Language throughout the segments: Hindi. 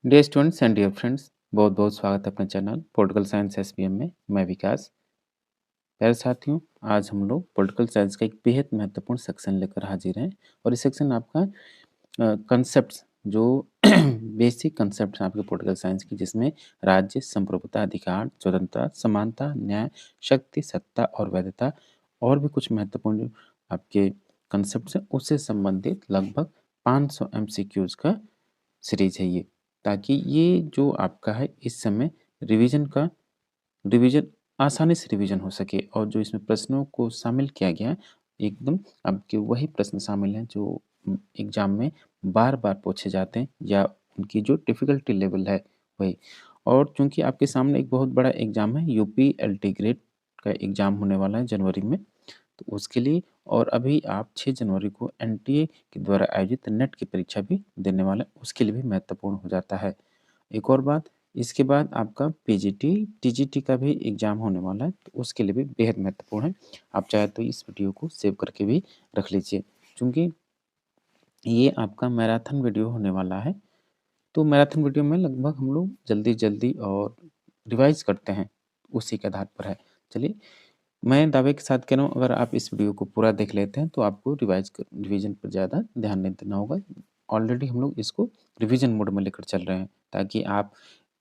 Dear students and dear friends, बहुत बहुत स्वागत है अपने चैनल पॉलिटिकल साइंस एसपीएम में। मैं विकास। प्यारे साथियों, आज हम लोग पॉलिटिकल साइंस का एक बेहद महत्वपूर्ण सेक्शन लेकर हाजिर हैं। और इस सेक्शन आपका कंसेप्ट्स जो बेसिक कंसेप्ट हैं आपके पॉलिटिकल साइंस की, जिसमें राज्य, संप्रभुता, अधिकार, स्वतंत्रता, समानता, न्याय, शक्ति, सत्ता और वैधता और भी कुछ महत्वपूर्ण जो आपके कंसेप्ट्स हैं उससे संबंधित लगभग 500 एमसीक्यूज का सीरीज है ये। ताकि ये जो आपका है इस समय रिवीजन आसानी से रिवीजन हो सके, और जो इसमें प्रश्नों को शामिल किया गया है एकदम आपके वही प्रश्न शामिल हैं जो एग्जाम में बार बार पूछे जाते हैं, या उनकी जो डिफिकल्टी लेवल है वही। और चूंकि आपके सामने एक बहुत बड़ा एग्जाम है, यूपी एलटी ग्रेड का एग्जाम होने वाला है जनवरी में, तो उसके लिए और अभी आप 6 जनवरी को एनटीए के द्वारा आयोजित नेट की परीक्षा भी देने वाले हैं, उसके लिए भी महत्वपूर्ण हो जाता है। एक और बात, इसके बाद आपका पीजीटी, टीजीटी का भी एग्जाम होने वाला है, तो उसके लिए भी बेहद महत्वपूर्ण है। आप चाहे तो इस वीडियो को सेव करके भी रख लीजिए, क्योंकि ये आपका मैराथन वीडियो होने वाला है। तो मैराथन वीडियो में लगभग हम लोग जल्दी-जल्दी और रिवाइज़ करते हैं, उसी के आधार पर है। चलिए, मैं दावे के साथ कह रहा हूँ, अगर आप इस वीडियो को पूरा देख लेते हैं तो आपको रिवीजन पर ज़्यादा ध्यान नहीं देना होगा। ऑलरेडी हम लोग इसको रिवीजन मोड में लेकर चल रहे हैं, ताकि आप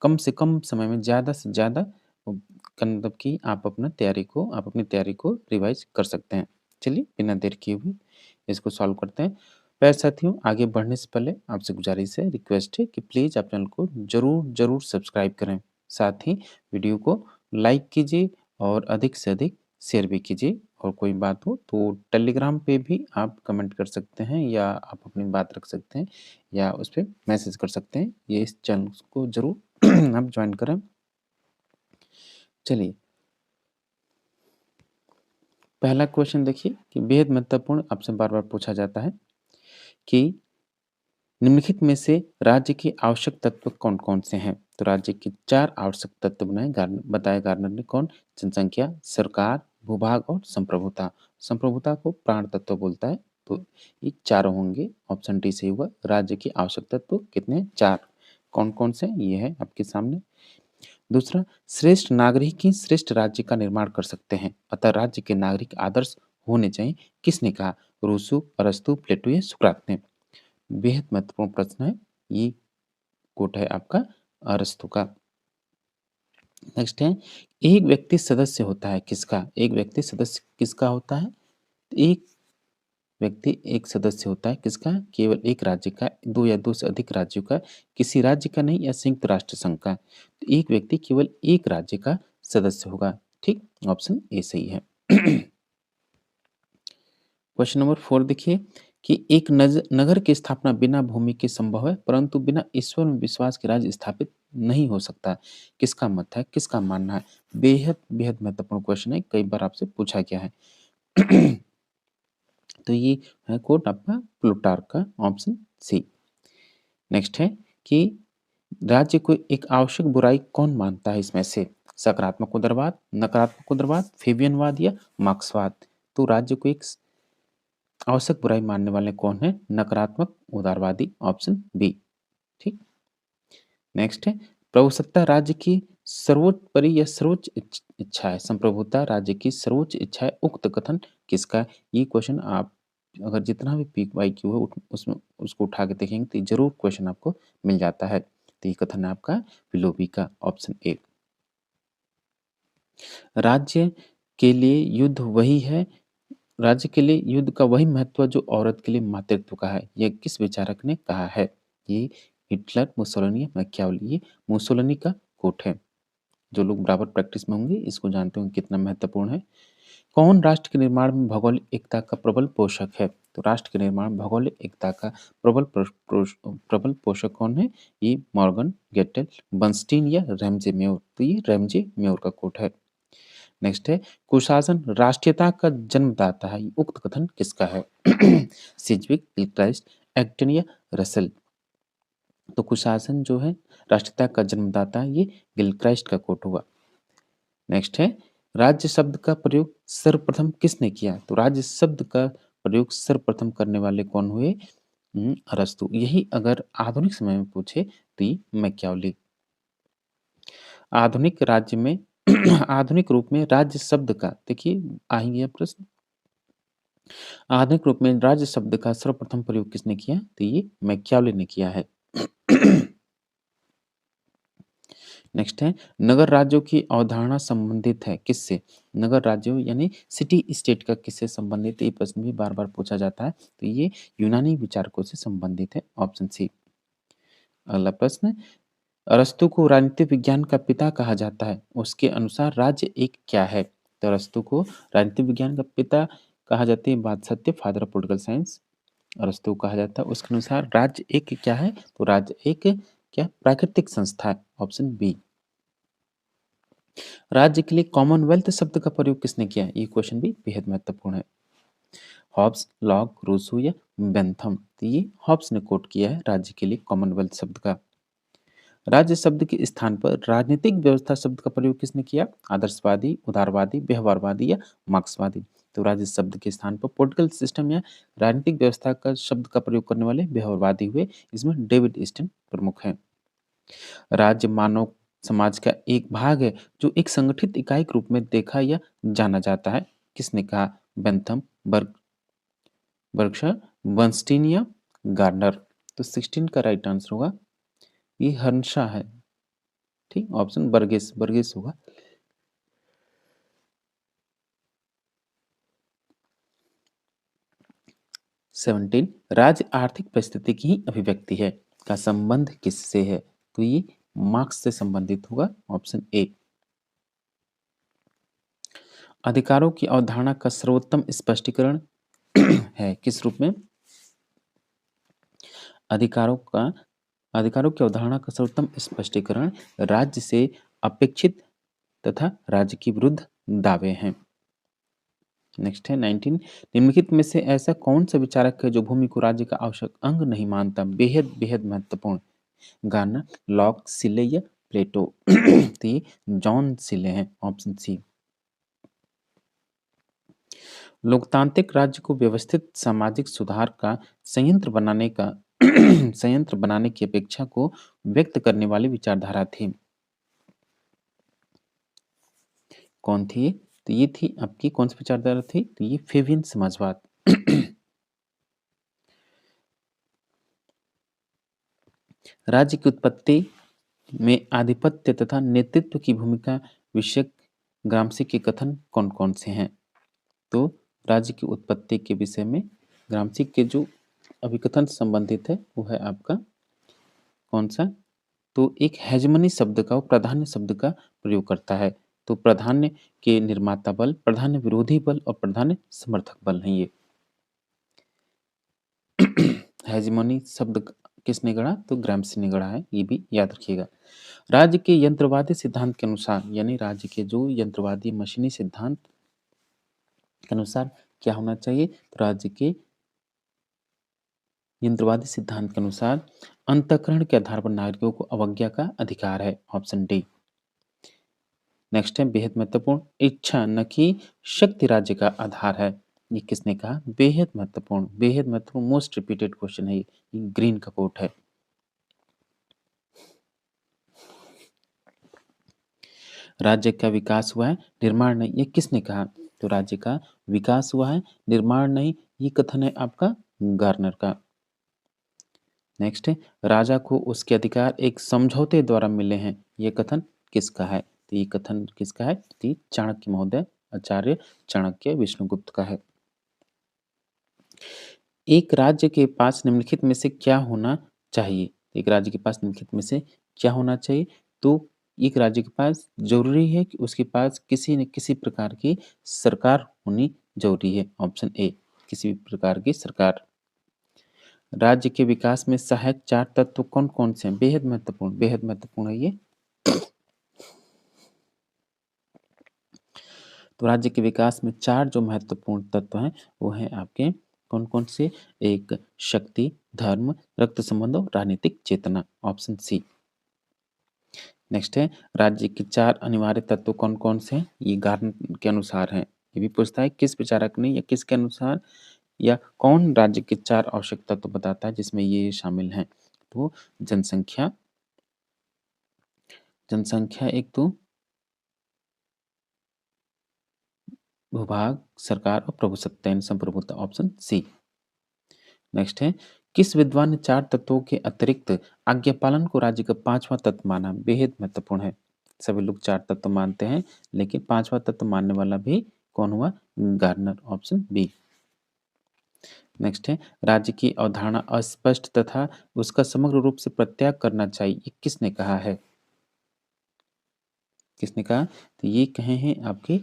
कम से कम समय में ज़्यादा से ज़्यादा मतलब कि आप अपनी तैयारी को रिवाइज़ कर सकते हैं। चलिए, बिना देर किए हुए इसको सॉल्व करते हैं। प्यारे साथियों, आगे बढ़ने से पहले आपसे गुजारिश है, रिक्वेस्ट है कि प्लीज़ आप चैनल को ज़रूर सब्सक्राइब करें। साथ ही वीडियो को लाइक कीजिए और अधिक से अधिक शेयर भी कीजिए। और कोई बात हो तो टेलीग्राम पे भी आप कमेंट कर सकते हैं, या आप अपनी बात रख सकते हैं, या उस पे मैसेज कर सकते हैं। ये इस चैनल को ज़रूर आप जॉइन करें। चलिए, पहला क्वेश्चन देखिए कि बेहद महत्वपूर्ण आपसे बार-बार पूछा जाता है कि निम्नलिखित में से राज्य के आवश्यक तत्व कौन-कौन से हैं? तो राज्य के 4 आवश्यक तत्व बताए गार्डनर ने। कौन? जनसंख्या, सरकार, भूभाग और संप्रभुता। संप्रभुता को प्राण तत्व बोलता है, तो ये चारों होंगे। ऑप्शन डी सही होगा। राज्य के आवश्यक तत्व कितने? 4। कौन-कौन से? ये है आपके सामने। दूसरा, श्रेष्ठ नागरिक ही श्रेष्ठ राज्य का निर्माण कर सकते हैं, अतः राज्य के नागरिक आदर्श होने चाहिए। किसने कहा? रूसो, अरस्तु, प्लेटो या सुकरात ने। बेहद महत्वपूर्ण प्रश्न है। ये कोट है आपका अरस्तु का। नेक्स्ट है, एक व्यक्ति सदस्य होता है किसका? एक व्यक्ति सदस्य किसका होता है? एक व्यक्ति एक सदस्य होता है किसका? केवल एक राज्य का, दो या दो से अधिक राज्यों का, किसी राज्य का नहीं, या संयुक्त राष्ट्र संघ का। तो एक व्यक्ति केवल एक राज्य का सदस्य होगा। ठीक, ऑप्शन ए सही है। क्वेश्चन नंबर 4 देखिए कि एक नगर की स्थापना बिना भूमि के संभव है, परंतु बिना ईश्वर में विश्वास के राज्य स्थापित नहीं हो सकता। किसका मत है? किसका मानना है? बेहद बेहद महत्वपूर्ण क्वेश्चन है, कई बार आपसे पूछा गया है। तो ये है कोट आपका प्लूटार्क का, ऑप्शन सी। नेक्स्ट है कि राज्य को एक आवश्यक बुराई कौन मानता है इसमें से? सकारात्मक उदारवाद, नकारात्मक उदारवाद, फेबियनवाद या मार्क्सवाद। तो राज्य को एक आवश्यक बुराई मानने वाले कौन है? नकारात्मक उदारवादी, ऑप्शन बी। ठीक। नेक्स्ट है, प्रभुसत्ता राज्य की सर्वोपरि या सर्वोच्च इच्छा है, संप्रभुता राज्य की सर्वोच्च इच्छा है, उक्त कथन किसका है? ये क्वेश्चन आप अगर जितना भी पीक वाई क्यू है उसमें उसको उठा के देखेंगे तो जरूर क्वेश्चन आपको मिल जाता है। तो ये कथन है आपका फिलोबी का, ऑप्शन ए। राज्य के लिए युद्ध वही है, राज्य के लिए युद्ध का वही महत्व जो औरत के लिए मातृत्व का है। ये किस विचारक ने कहा है? ये हिटलर, मुसोलिनी या मैकियावेली। ये मुसोलिनी का कोट है। जो लोग बराबर प्रैक्टिस में होंगे इसको जानते होंगे कितना महत्वपूर्ण है। कौन राष्ट्र के निर्माण में भौगोलिक एकता का प्रबल पोषक है? तो राष्ट्र के निर्माण में भौगोलिक एकता का प्रबल पोषक कौन है? ये मॉर्गन, गेटेल, बर्नस्टीन या रैमजे मेयोर। तो ये रैमजे मेयोर का कोट है। नेक्स्ट है, कुशासन राष्ट्रीयता का जन्मदाता है, उक्त कथन किसका है? सिज्विक, गिलक्राइस्ट, एक्टन या रसेल। तो कुशासन जो है राष्ट्रीयता का जन्मदाता है, ये गिलक्राइस्ट का कोट हुआ। नेक्स्ट है, राज्य शब्द का प्रयोग सर्वप्रथम किसने किया? तो राज्य शब्द का प्रयोग सर्वप्रथम करने वाले कौन हुए? अरस्तु। यही अगर आधुनिक समय में पूछे तो ये मैकियावली। आधुनिक राज्य में आधुनिक रूप में राज्य शब्द का देखिए आएँगे अब प्रश्न। आधुनिक रूप में राज्य शब्द का सर्वप्रथम प्रयोग किसने किया? तो ये मैकियावली ने किया है। नेक्स्ट है नगर राज्यों की अवधारणा संबंधित है किससे? नगर राज्यों यानी सिटी स्टेट का किससे संबंधित है? ये प्रश्न भी बार-बार पूछा जाता है। तो ये यूनानी विचारकों से संबंधित है, ऑप्शन सी। अगला प्रश्न अरस्तु को राजनीतिक विज्ञान का पिता कहा जाता है। उसके अनुसार राज्य एक क्या है? तो अरस्तु को राजनीतिक विज्ञान का पिता कहा जाता है, बात सत्य, फादर ऑफ पॉलिटिकल साइंस अरस्तु को कहा जाता है। उसके अनुसार राज्य एक क्या है? तो राज्य एक क्या प्राकृतिक संस्था है, ऑप्शन बी। राज्य के लिए कॉमनवेल्थ शब्द का प्रयोग किसने किया? ये क्वेश्चन भी बेहद महत्वपूर्ण है। हॉब्स, लॉक, रूसो या बेंथम। तो ये हॉब्स ने कोट किया है राज्य के लिए कॉमनवेल्थ शब्द का। राज्य शब्द के स्थान पर राजनीतिक व्यवस्था शब्द का प्रयोग किसने किया? आदर्शवादी, उदारवादी, व्यवहारवादी या मार्क्सवादी। तो राज्य शब्द के स्थान पर पॉलिटिकल सिस्टम या राजनीतिक व्यवस्था का शब्द का प्रयोग करने वाले व्यवहारवादी हुए। इसमें डेविड ईस्टन प्रमुख हैं। राज्य मानव समाज का एक भाग है जो एक संगठित इकाई के रूप में देखा या जाना जाता है। किसने कहा? बेंथम, बर्कशा, बर्नस्टीन या गार्डनर। तो 16 का राइट आंसर होगा ये हर्नशा है। ठीक, ऑप्शन बर्गेस बर्गेस होगा। 17 राज्य आर्थिक परिस्थिति की ही अभिव्यक्ति है का संबंध किससे है? तो ये मार्क्स से संबंधित होगा, ऑप्शन ए। अधिकारों की अवधारणा का सर्वोत्तम स्पष्टीकरण है किस रूप में? अधिकारों का अधिकारों की अवधारणा का सर्वोत्तम स्पष्टीकरण राज्य से अपेक्षित तथा राज्य के विरुद्ध दावे हैं। नेक्स्ट है 19 निम्नलिखित में से ऐसा कौन सा विचारक है जो भूमि को राज्य का आवश्यक अंग नहीं मानता? बेहद बेहद महत्वपूर्ण। गार्नर, लॉक, सिले या प्लेटो। तो ये जॉन सिले हैं, ऑप्शन सी। लोकतांत्रिक राज्य को व्यवस्थित सामाजिक सुधार का संयंत्र बनाने का संयंत्र बनाने की अपेक्षा को व्यक्त करने वाली विचारधारा थी। कौन थी ये? तो ये थी आपकी कौन सी विचारधारा थी? तो ये फेबियन समाजवाद। राज्य की उत्पत्ति में आधिपत्य तथा नेतृत्व की भूमिका विषयक ग्रामसी के कथन कौन-कौन से हैं? तो राज्य की उत्पत्ति के विषय में ग्रामसी के जो अभिकथन संबंधित है वो है आपका कौन-सा? तो एक हेजेमनी शब्द का, वो प्राधान्य शब्द का प्रयोग करता है। तो प्राधान्य के निर्माता बल, प्राधान्य विरोधी बल और प्राधान्य समर्थक बल हैं ये। हेजेमनी शब्द किसने गढ़ा? तो ग्रामसी ने गढ़ा है, ये भी याद रखिएगा। राज्य के यंत्रवादी सिद्धांत के अनुसार यानी राज्य के जो यंत्रवादी मशीनी सिद्धांत के अनुसार क्या होना चाहिए? तो राज्य के यंत्रवादी सिद्धांत के अनुसार अंतःकरण के आधार पर नागरिकों को अवज्ञा का अधिकार है, ऑप्शन डी। नेक्स्ट है बेहद महत्वपूर्ण, इच्छा न कि शक्ति राज्य का आधार है। ये किसने कहा? बेहद महत्वपूर्ण मोस्ट रिपीटेड क्वेश्चन है ये ग्रीन का कोट है। राज्य का विकास हुआ है, निर्माण नहीं, ये किसने कहा? तो राज्य का विकास हुआ है, निर्माण नहीं, ये कथन है आपका गार्नर का। नेक्स्ट है राजा को उसके अधिकार एक समझौते द्वारा मिले हैं, ये कथन किसका है? तो ये कथन किसका है? तो ये चाणक्य महोदय, आचार्य चाणक्य विष्णुगुप्त का है। एक राज्य के पास निम्नलिखित में से क्या होना चाहिए? एक राज्य के पास निम्नलिखित में से क्या होना चाहिए? तो एक राज्य के पास ज़रूरी है कि उसके पास किसी न किसी प्रकार की सरकार होनी ज़रूरी है, ऑप्शन ए, किसी भी प्रकार की सरकार। राज्य के विकास में सहायक 4 तत्व कौन-कौन से हैं? बेहद महत्वपूर्ण है ये। तो राज्य के विकास में 4 जो महत्वपूर्ण तत्व हैं, वो हैं आपके कौन-कौन से? एक शक्ति, धर्म, रक्त संबंध और राजनीतिक चेतना, ऑप्शन सी। नेक्स्ट है राज्य के 4 अनिवार्य तत्व कौन-कौन से हैं? ये गार्न के अनुसार हैं। ये भी पूछता है किस विचारक ने या किसके अनुसार या कौन राज्य के 4 आवश्यक तत्व बताता है जिसमें ये शामिल हैं? तो जनसंख्या, जनसंख्या एक तो भूभाग, सरकार और प्रभुसत्ता यानी संप्रभुता, ऑप्शन सी। नेक्स्ट है, किस विद्वान ने 4 तत्वों के अतिरिक्त आज्ञापालन को राज्य का 5वां तत्व माना? बेहद महत्वपूर्ण है। सभी लोग 4 तत्व मानते हैं, लेकिन 5वां तत्व मानने वाला भी कौन हुआ? Garner, option B. नेक्स्ट है, राज्य की अवधारणा अस्पष्ट तथा उसका समग्र रूप से परित्याग करना चाहिए, ये किसने कहा है? किसने कहा? तो ये कहे हैं आपके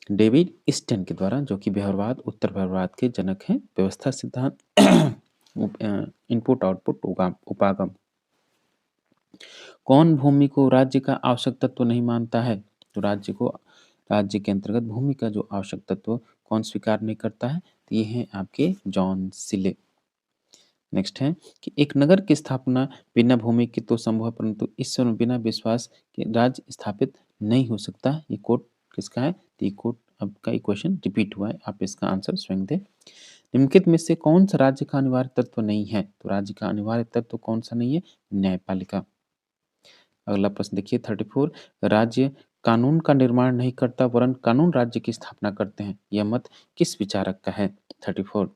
डेविड ईस्टन के द्वारा, जो कि व्यवहारवाद, उत्तर व्यवहारवाद के जनक हैं। व्यवस्था सिद्धांत, इनपुट आउटपुट उपागम। कौन भूमि को राज्य का आवश्यक तत्व नहीं मानता है? तो राज्य के अंतर्गत भूमि का जो आवश्यक तत्व कौन स्वीकार नहीं करता है? तो ये हैं आपके जॉन सिले। नेक्स्ट है कि एक नगर की स्थापना बिना भूमि के तो संभव है, परंतु ईश्वर में बिना विश्वास के राज्य स्थापित नहीं हो सकता। ये कोट किसका है? तो ये कोट आपका इक्वेशन रिपीट हुआ है, आप इसका आंसर स्वयं दें। निम्नलिखित में से कौन सा राज्य का अनिवार्य तत्व नहीं है? तो राज्य का अनिवार्य तत्व कौन सा नहीं है? न्यायपालिका। अगला प्रश्न देखिए 34, राज्य कानून का निर्माण नहीं करता वरन कानून राज्य की स्थापना करते हैं, यह मत किस विचारक का है? 34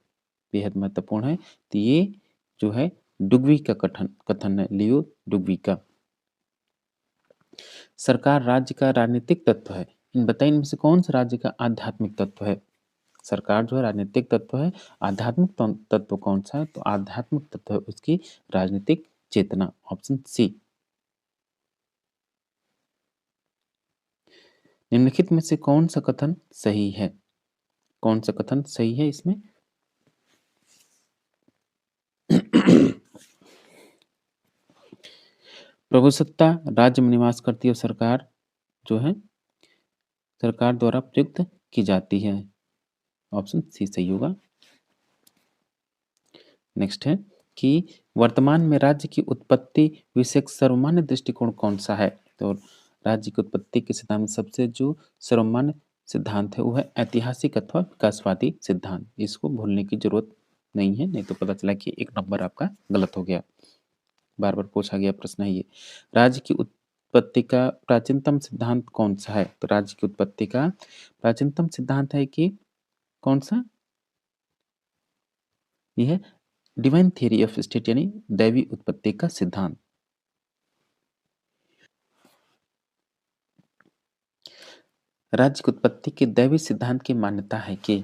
बेहद महत्वपूर्ण है। तो ये जो है डुग्वी का कथन है, लियो डुग्वी का। सरकार राज्य का राजनीतिक तत्व है, इन बताइए इनमें से कौन सा राज्य का आध्यात्मिक तत्व है? सरकार जो है राजनीतिक तत्व है, आध्यात्मिक तत्व कौन सा है? तो आध्यात्मिक तत्व है उसकी राजनीतिक चेतना, ऑप्शन सी। निम्नलिखित में से कौन सा कथन सही है? कौन सा कथन सही है इसमें? प्रभुसत्ता राज्य में निवास करती है और सरकार जो है सरकार द्वारा प्रयुक्त की जाती है, ऑप्शन सी सही होगा। नेक्स्ट है कि वर्तमान में राज्य की उत्पत्ति विषयक सर्वमान्य दृष्टिकोण कौन सा है? तो राज्य की उत्पत्ति के सिद्धांत में सबसे जो सर्वमान्य सिद्धांत है वो है ऐतिहासिक अथवा विकासवादी सिद्धांत। इसको भूलने की जरूरत नहीं है, नहीं तो पता चला कि एक नंबर आपका गलत हो गया। बार बार पूछा गया प्रश्न है ये। राज्य की उत्पत्ति का प्राचीनतम सिद्धांत कौन सा है? तो राज्य की उत्पत्ति का प्राचीनतम सिद्धांत है कि कौन सा? यह है डिवाइन थियरी ऑफ स्टेट यानी दैवी उत्पत्ति का सिद्धांत। राज्य की उत्पत्ति के दैवी सिद्धांत की मान्यता है कि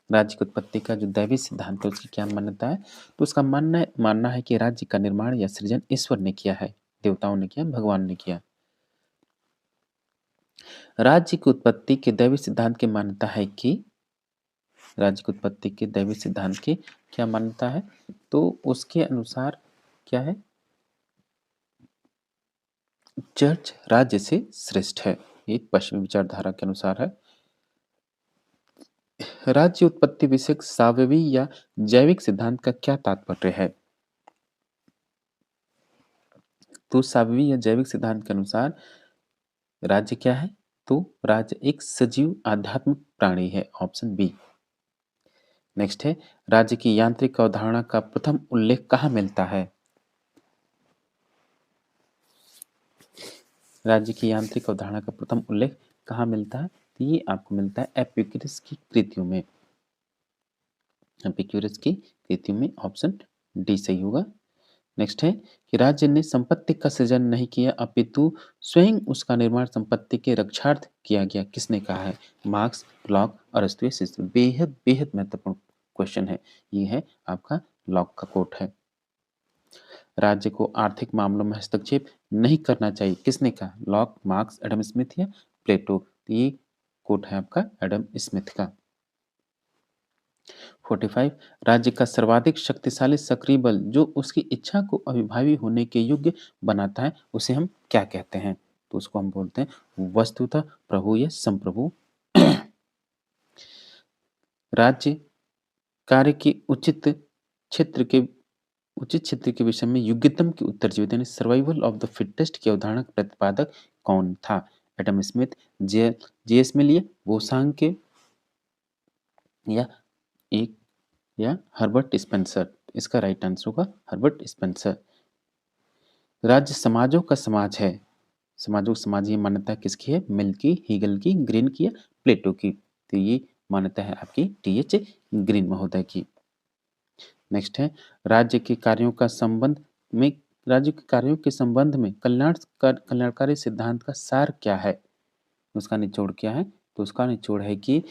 राज्य की उत्पत्ति का जो दैवी सिद्धांत है उसकी क्या मान्यता है? तो उसका मानना है कि राज्य का निर्माण या सृजन ईश्वर ने किया है, देवताओं ने किया, भगवान ने किया। राज्य की उत्पत्ति के दैवी सिद्धांत की मान्यता है कि राज्य की उत्पत्ति के दैवी सिद्धांत की क्या मान्यता है? तो उसके अनुसार क्या है? चर्च राज्य से श्रेष्ठ है, ये पश्चिमी विचारधारा के अनुसार है। राज्य उत्पत्ति विषयक सावयवी या जैविक सिद्धांत का क्या तात्पर्य है? तो सावयवी या जैविक सिद्धांत के अनुसार राज्य क्या है? तो राज्य एक सजीव आध्यात्मिक प्राणी है, ऑप्शन बी। नेक्स्ट है, राज्य की यांत्रिक अवधारणा का प्रथम उल्लेख कहाँ मिलता है? राज्य की यांत्रिक अवधारणा का प्रथम उल्लेख कहाँ मिलता है? तो ये आपको मिलता है एपिक्यूरस की कृतियों में। एपिक्यूरस की कृतियों में, ऑप्शन डी सही होगा। नेक्स्ट है कि राज्य ने संपत्ति का सृजन नहीं किया अपितु स्वयं उसका निर्माण संपत्ति के रक्षार्थ किया गया, किसने कहा है? मार्क्स, लॉक, अरस्तू, सिस्टम। बेहद बेहद महत्वपूर्ण क्वेश्चन है, ये है आपका लॉक का कोट है। राज्य को आर्थिक मामलों में हस्तक्षेप नहीं करना चाहिए, किसने कहा? लॉक, मार्क्स, एडम स्मिथ या प्लेटो। तो ये कोट है आपका एडम स्मिथ का। 45, राज्य का सर्वाधिक शक्तिशाली सक्रिय बल जो उसकी इच्छा को अभिभावी होने के योग्य बनाता है उसे हम क्या कहते हैं? तो उसको हम बोलते हैं वस्तुतः प्रभु या संप्रभु। राज्य कार्य के उचित क्षेत्र के विषय में योग्यतम की उत्तरजीविता यानी सर्वाइवल ऑफ द फिटेस्ट की अवधारणा का प्रतिपादक कौन था? एडम स्मिथ, जे जेएस मिलिए, वो सांख्य या एक या हर्बर्ट स्पेंसर। इसका राइट आंसर होगा हर्बर्ट स्पेंसर। राज्य समाजों का समाज है। समाजों समाज ये मान्यता किसकी है? मिल की, हीगल की, ग्रीन की या प्लेटो की? तो ये मान्यता है आपकी टीएच ग्रीन महोदय की। नेक्स्ट है राज्य के कार्यों का संबंध में राज्य के कार्यों के संबंध में कल्याणकारी सिद्धांत का सार क्या है? उसका निचोड़ क्या है? तो उसका निचोड़ है कि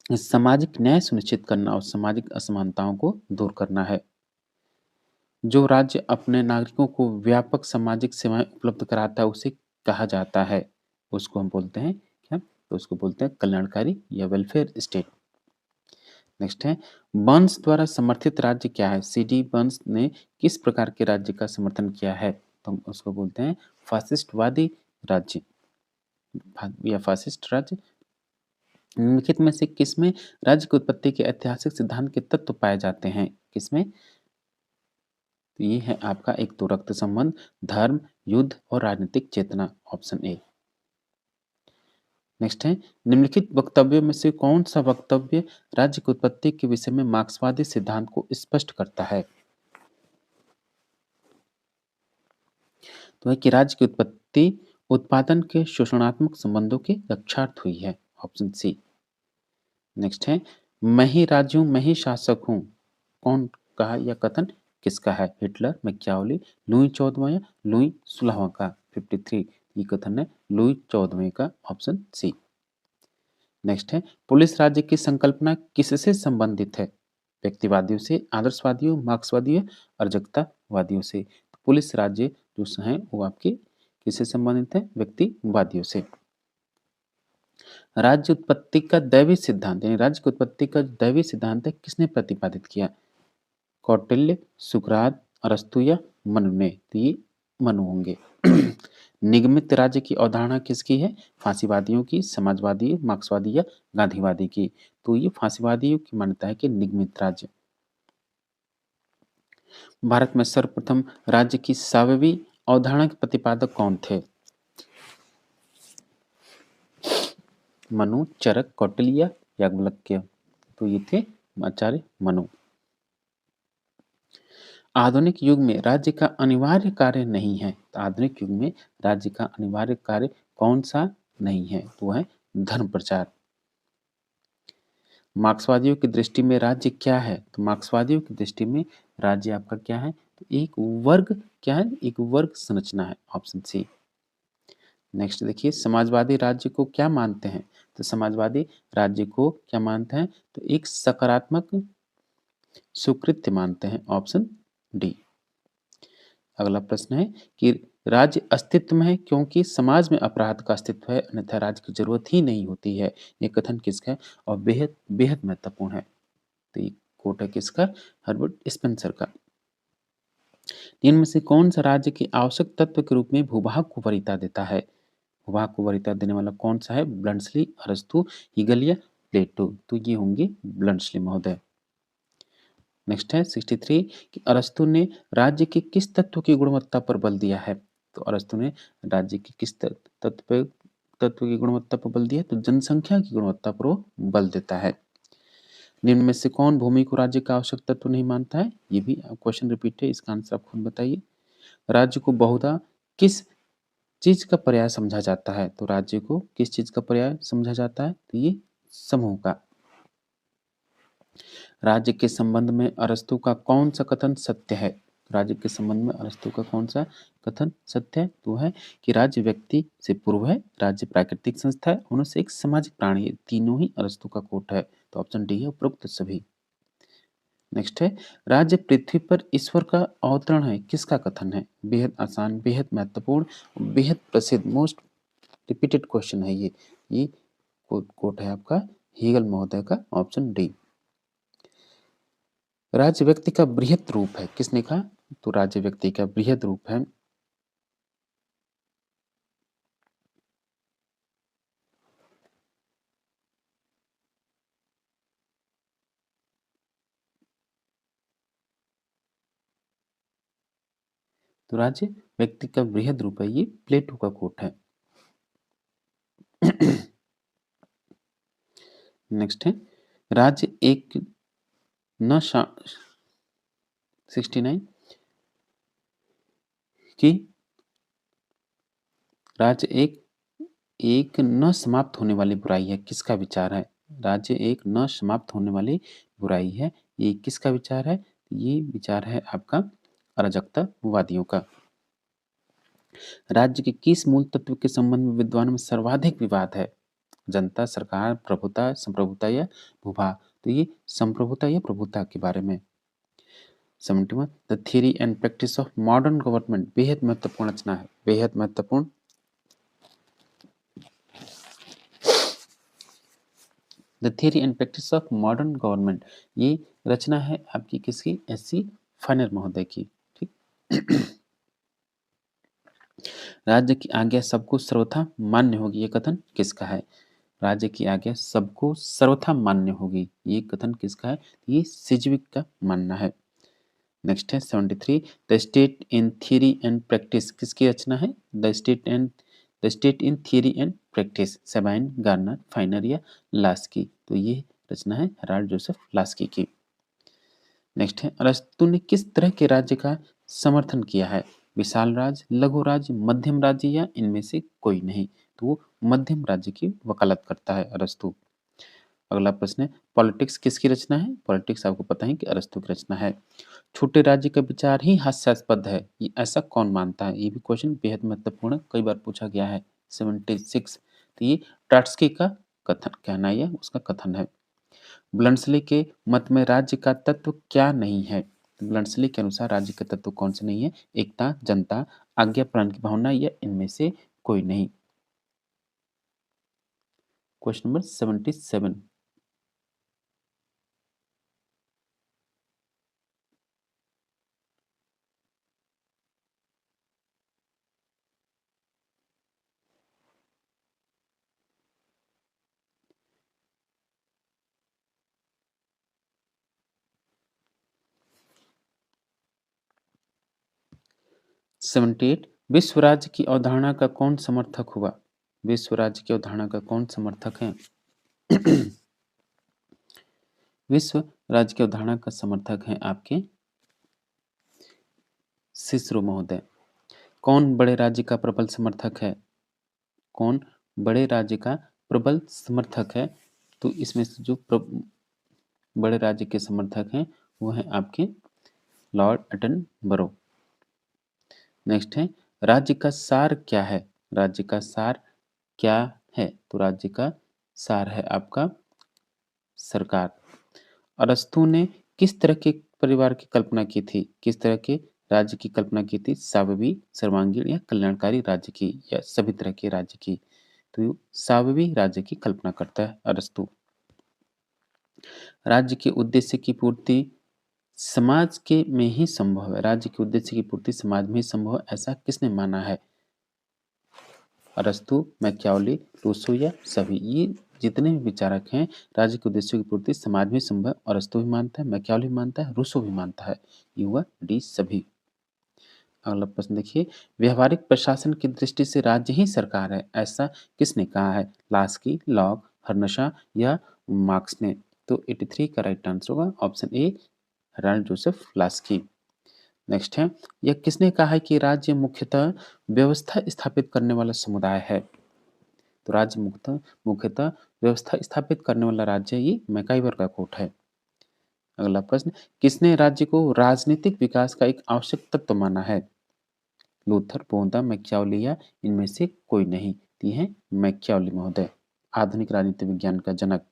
सामाजिक न्याय सुनिश्चित करना और सामाजिक असमानताओं को दूर करना है। जो राज्य अपने नागरिकों को व्यापक सामाजिक सेवाएं उपलब्ध कराता है उसे कहा जाता है, उसको हम बोलते हैं क्या? तो उसको बोलते हैं कल्याणकारी या वेलफेयर स्टेट। नेक्स्ट है बर्न्स द्वारा समर्थित राज्य क्या है? सीडी बर्न्स ने किस प्रकार के राज्य का समर्थन किया है? तो हम उसको बोलते हैं फासिस्टवादी राज्य या फासिस्ट राज्य। निम्नलिखित में से किसमें राज्य की उत्पत्ति के ऐतिहासिक सिद्धांत के तत्व पाए जाते हैं? किसमें? तो ये है आपका एक तो रक्त संबंध, धर्म, युद्ध और राजनीतिक चेतना, ऑप्शन ए। नेक्स्ट है निम्नलिखित वक्तव्यों में से कौन सा वक्तव्य राज्य की उत्पत्ति के विषय में मार्क्सवादी सिद्धांत को स्पष्ट करता है? तो है कि राज्य की उत्पत्ति उत्पादन के शोषणात्मक संबंधों की रक्षार्थ हुई है, ऑप्शन सी। नेक्स्ट है मैं ही राज्य हूं, मैं ही शासक हूं, कौन कहा यह कथन किसका है? हिटलर, मैकियावेली, लुई 14वां या लुई 16वां का? 53 ये कथन है लुई 14वें का, ऑप्शन सी। नेक्स्ट है पुलिस राज्य की संकल्पना किससे संबंधित है? व्यक्तिवादियों से, आदर्शवादियों, मार्क्सवादियों, अराजकतावादियों से? तो पुलिस राज्य जो है वो आपके किससे संबंधित है? व्यक्तिवादियों से। राज्य उत्पत्ति का दैवी सिद्धांत यानी राज्य की उत्पत्ति का दैवी सिद्धांत है किसने प्रतिपादित किया? कौटिल्य, सुकरात, अरस्तु या मनु ने? तो ये मनु होंगे। निगमित राज्य की अवधारणा किसकी है? फांसीवादियों की, समाजवादी, मार्क्सवादी या गांधीवादी की? तो ये फांसीवादियों की मान्यता है कि निगमित राज्य। भारत में सर्वप्रथम राज्य की सार्ववी अवधारणा के प्रतिपादक कौन थे? मनु, चरक, कौटिल्य, याज्ञवल्क्य? तो ये थे आचार्य मनु। आधुनिक युग में राज्य का अनिवार्य कार्य नहीं है, तो आधुनिक युग में राज्य का अनिवार्य कार्य कौन सा नहीं है? तो वह है धर्म प्रचार। मार्क्सवादियों की दृष्टि में राज्य क्या है? तो मार्क्सवादियों की दृष्टि में राज्य आपका क्या है? तो एक वर्ग क्या है? एक वर्ग संरचना है, ऑप्शन सी। नेक्स्ट देखिए समाजवादी राज्य को क्या मानते हैं? तो समाजवादी राज्य को क्या मानते हैं? तो एक सकारात्मक सुकृत्य मानते हैं, ऑप्शन डी। अगला प्रश्न है कि राज्य अस्तित्व में है क्योंकि समाज में अपराध का अस्तित्व है, अन्यथा राज्य की जरूरत ही नहीं होती है। ये कथन किसका है और बेहद बेहद महत्वपूर्ण है? तो ये कोट है किसका? हर्बर्ट स्पेंसर का। इनमें से कौन सा राज्य के आवश्यक तत्व के रूप में भूभाग को वरीयता देता है? भूभाग को वरीयता देने वाला कौन सा है? ब्लंट्सली, अरस्तु, हीगल या प्लेटो? तो ये होंगे ब्लंट्सली महोदय। नेक्स्ट है 63 कि अरस्तु ने राज्य के किस तत्व की गुणवत्ता पर बल दिया है? तो अरस्तु ने राज्य के किस तत्व की गुणवत्ता पर बल दिया? तो जनसंख्या की गुणवत्ता पर वो बल देता है। निम्न में से कौन भूमि को राज्य का आवश्यक तत्व नहीं मानता है? ये भी क्वेश्चन रिपीट है, इसका आंसर आप खुद बताइए। राज्य को बहुधा किस चीज का पर्याय समझा जाता है? तो राज्य को किस चीज का पर्याय समझा जाता है? तो ये समूह का। राज्य के संबंध में अरस्तु का कौन सा कथन सत्य है? राज्य के संबंध में अरस्तु का कौन सा कथन सत्य है? तो है कि राज्य व्यक्ति से पूर्व है, राज्य प्राकृतिक संस्था है, मनुष्य एक सामाजिक प्राणी है। तीनों ही अरस्तु का कोट है, तो ऑप्शन डी है उपरोक्त सभी। नेक्स्ट है राज्य पृथ्वी पर ईश्वर का अवतरण है, किसका कथन है? बेहद आसान, बेहद महत्वपूर्ण, बेहद प्रसिद्ध, मोस्ट रिपीटेड क्वेश्चन है ये कोट है आपका हीगल महोदय का, ऑप्शन डी। राज्य व्यक्ति का बृहत रूप है, किसने कहा? तो राज्य व्यक्ति का बृहद रूप है। तो राज्य व्यक्ति का बृहद रूप है, ये प्लेटो का कोट है। नेक्स्ट है राज्य एक न 69 कि राज्य एक एक न समाप्त होने वाली बुराई है, किसका विचार है? राज्य एक न समाप्त होने वाली बुराई है, ये किसका विचार है? ये विचार है आपका अराजकतावादियों का। राज्य के किस मूल तत्व के संबंध में विद्वानों में सर्वाधिक विवाद है? जनता, सरकार, प्रभुता, संप्रभुता या भूभाग? तो ये संप्रभुता या प्रभुता के बारे में। 71 the theory and practice of modern government, बेहद महत्वपूर्ण रचना है, बेहद महत्वपूर्ण। The theory and practice of modern government, ये रचना है आपकी किसकी? एससी फाइनर महोदय की। ठीक। राज्य की आज्ञा सबको सर्वथा मान्य होगी, ये कथन किसका है? राज्य की आज्ञा सबको सर्वथा मान्य होगी, ये कथन किसका है? ये सिजविक का मानना है। नेक्स्ट है 73 the state in theory and practice, किसकी रचना है? The state in theory and practice, Sabine, Garner, फाइनर या लास्की? तो ये रचना है हेराल्ड जोसेफ लास्की की। नेक्स्ट है अरस्तु ने किस तरह के राज्य का समर्थन किया है? विशाल राज्य, लघु राज्य, मध्यम राज्य या इनमें से कोई नहीं? तो वो मध्यम राज्य की वकालत करता है अरस्तु। अगला प्रश्न है पॉलिटिक्स किसकी रचना है? पॉलिटिक्स आपको पता है कि अरस्तु की रचना है। छोटे राज्य का विचार ही हास्यास्पद है, ये ऐसा कौन मानता है? ये भी क्वेश्चन बेहद महत्वपूर्ण है, कई बार पूछा गया है। 76 तो ये ट्राट्स्की का कथन कहना है, उसका कथन है। ब्लंडसली के मत में राज्य का तत्व क्या नहीं है? ब्लंडसली के अनुसार राज्य का तत्व कौन से नहीं है? एकता, जनता, आज्ञा पालन की भावना या इनमें से कोई नहीं? Question number 77। 78 विश्व राज्य की अवधारणा का कौन समर्थक हुआ? विश्व राज्य की अवधारणा का कौन समर्थक है? विश्व राज्य की अवधारणा का समर्थक है आपके सिसरो महोदय। कौन बड़े राज्य का प्रबल समर्थक है? कौन बड़े राज्य का प्रबल समर्थक है? तो इसमें से जो बड़े राज्य के समर्थक हैं वो हैं आपके लॉर्ड एटनबरो। नेक्स्ट है राज्य का सार क्या है? राज्य का सार क्या है? तो राज्य का सार है आपका सरकार। अरस्तु ने किस तरह के परिवार की कल्पना की थी? किस तरह के राज्य की कल्पना की थी? स्वावलंबी, सर्वांगीण या कल्याणकारी राज्य की या सभी तरह के राज्य की? तो स्वावलंबी राज्य की कल्पना करता है अरस्तु। राज्य के उद्देश्य की पूर्ति समाज के में ही संभव है। राज्य के उद्देश्य की पूर्ति समाज में ही संभव है, ऐसा किसने माना है? अरस्तु, मैकियावली, रूसो या सभी? ये जितने भी विचारक हैं राज्य के उद्देश्यों की पूर्ति समाज में संभव है, अरस्तु भी मानता है, मैकियावली भी मानता है, रूसो भी मानता है। ये हुआ डी सभी। अगला प्रश्न देखिए व्यवहारिक प्रशासन की दृष्टि से राज्य ही सरकार है, ऐसा किसने कहा है? लास्की, लॉक, हर्नशा या मार्क्स ने? तो 83 का राइट आंसर होगा option A Herald Joseph Laski. Next है यह किसने कहा है कि राज्य मुख्यतः व्यवस्था स्थापित करने वाला समुदाय है? तो राज्य मुख्यतः व्यवस्था स्थापित करने वाला राज्य ये मैकाइवर का कोट है। अगला प्रश्न किसने राज्य को राजनीतिक विकास का एक आवश्यक तत्व माना है? लूथर, बोंदा, मैकियावली या इनमें से कोई नहीं? ये है मैकियावली महोदय, आधुनिक राजनीति विज्ञान का जनक।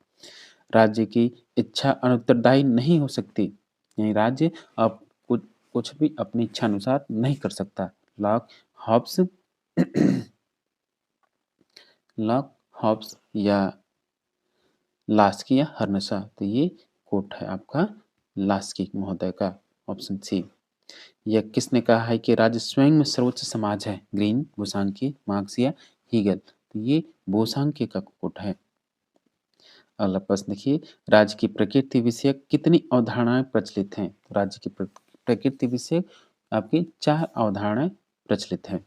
राज्य की इच्छा अनुत्तरदायी नहीं हो सकती, यानी राज्य अब कुछ भी अपनी इच्छा अनुसार नहीं कर सकता। लॉक, हॉब्स लॉक, हॉब्स या लास्की या हर्नशा? तो ये कोट है आपका लास्की महोदय का, ऑप्शन सी। यह किसने कहा है कि राज्य स्वयं में सर्वोच्च समाज है? ग्रीन, बोसांकी, मार्क्स या हीगल? तो ये बोसांकी का कोट है। अगला प्रश्न देखिए राज्य की प्रकृति विषयक कितनी अवधारणाएं प्रचलित हैं? राज्य की प्रकृति विषयक आपकी 4 अवधारणाएं प्रचलित हैं।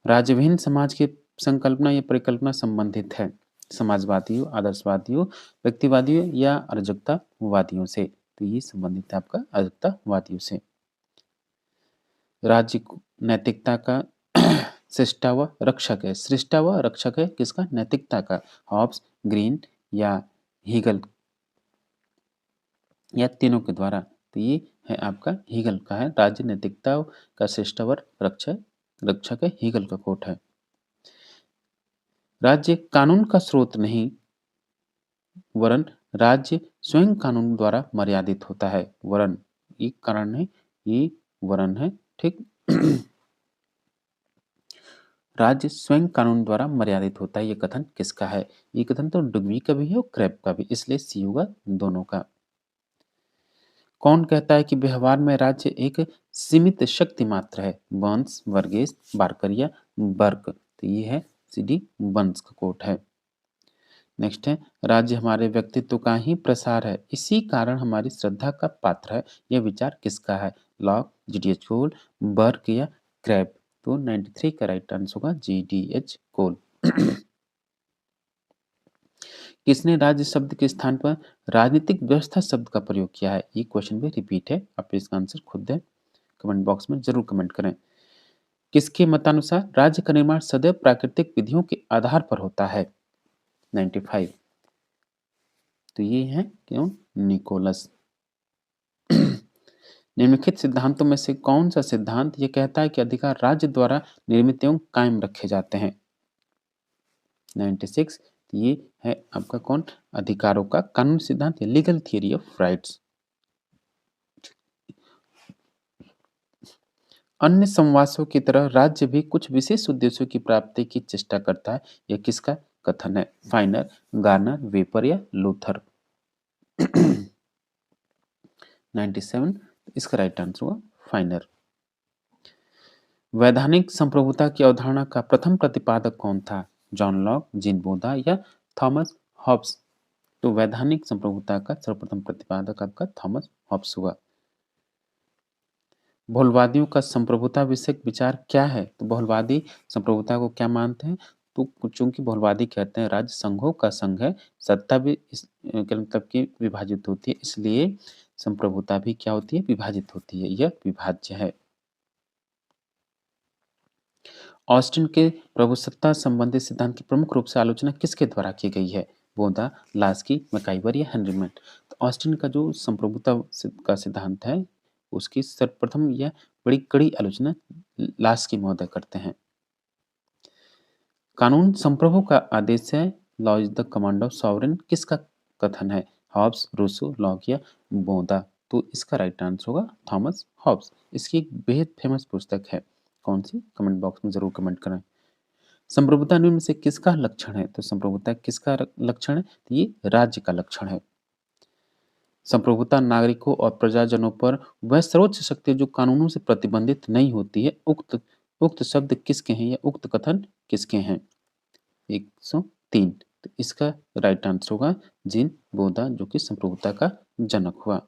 राज्य विहीन समाज के संकल्पना या परिकल्पना संबंधित है? समाजवादियों, आदर्शवादियों, व्यक्तिवादियों या अराजकतावादियों से? तो ये संबंधित है आपका अराजकतावादियों से। राज्य को नैतिकता का सृष्टा व रक्षक है। सृष्टा व रक्षक है किसका? नैतिकता का। हॉब्स, ग्रीन या हीगल या तीनों के द्वारा। तो ये है आपका हीगल का है। राज्य नैतिकता का सृष्टा व रक्षक है, हीगल का कोट है। राज्य कानून का स्रोत नहीं वरन राज्य स्वयं कानून द्वारा मर्यादित होता है। वरन ये कारण है, ये वरन है, ठीक। राज्य स्वयं कानून द्वारा मर्यादित होता है, ये कथन किसका है? ये कथन तो डुग्वी का भी है और क्रैप का भी, इसलिए सी होगा दोनों का। कौन कहता है कि व्यवहार में राज्य एक सीमित शक्ति मात्र है? बर्न्स, वर्गेस, बार्कर या बर्क? तो ये है सी डी बर्न्स का कोट है। नेक्स्ट है, राज्य हमारे व्यक्तित्व का ही प्रसार है, इसी कारण हमारी श्रद्धा का पात्र है, यह विचार किसका है? लॉक, जीडीएच कोल, बर्क या क्रैप? तो 93 का राइट आंसर होगा जीडीएच कोल। किसने राज्य शब्द के स्थान पर राजनीतिक व्यवस्था शब्द का प्रयोग किया है? ये क्वेश्चन भी रिपीट है, आप इसका आंसर खुद दें, कमेंट बॉक्स में जरूर कमेंट करें। किसके मतानुसार राज्य का निर्माण सदैव प्राकृतिक विधियों के आधार पर होता है? 95। तो ये है क्यों? निकोलस। निम्नलिखित सिद्धांतों में से कौन सा सिद्धांत ये कहता है कि अधिकार राज्य द्वारा निर्मित एवं कायम रखे जाते हैं? 96। ये है आपका कौन? अधिकारों का कानून सिद्धांत, लीगल थियरी ऑफ राइट्स। अन्य संवासों की तरह राज्य भी कुछ विशेष उद्देश्यों की प्राप्ति की चेष्टा करता है, यह किसका कथन है? फाइनर, गार्नर, वेपर या लूथर? 97। इसका राइट आंसर हुआ फाइनर। वैधानिक संप्रभुता की अवधारणा का प्रथम प्रतिपादक कौन था? जॉन लॉक, जीन बोधा या थॉमस हॉब्स? तो वैधानिक संप्रभुता का सर्वप्रथम प्रतिपादक आपका थॉमस हॉब्स हुआ। बहुलवादियों का संप्रभुता विषयक विचार क्या है? तो बहुलवादी संप्रभुता को क्या मानते हैं? तो चूंकि बहुलवादी कहते हैं राज्य संघों का संघ है, सत्ता भी इस के मतलब की विभाजित होती है, इसलिए संप्रभुता भी क्या होती है? विभाजित होती है, यह विभाज्य है। ऑस्टिन के प्रभुसत्ता संबंधी सिद्धांत की प्रमुख रूप से आलोचना किसके द्वारा की गई है? बोधा, लास्की, मैकाइवर या हेनरीमेट? तो ऑस्टिन का जो संप्रभुता का सिद्धांत है, उसकी सर्वप्रथम या बड़ी कड़ी आलोचना लास्की महोदय करते हैं। कानून संप्रभु का आदेश है, law is the command of sovereign किसका कथन है? हॉब्स, रूसो, लॉक या बोधा? तो इसका राइट आंसर होगा थॉमस हॉब्स। इसकी एक बेहद फेमस पुस्तक है, कौन सी? कमेंट बॉक्स में जरूर कमेंट करें। संप्रभुता निम्न में से किसका लक्षण है? तो संप्रभुता किसका लक्षण है? तो ये राज्य का लक्षण है। संप्रभुता नागरिकों और प्रजाजनों पर वह सर्वोच्च शक्ति जो कानूनों से प्रतिबंधित नहीं होती है, उक्त उक्त शब्द किसके हैं या उक्त कथन किसके हैं? 103। तो इसका राइट आंसर होगा जीन बोधा, जो कि संप्रभुता का जनक हुआ।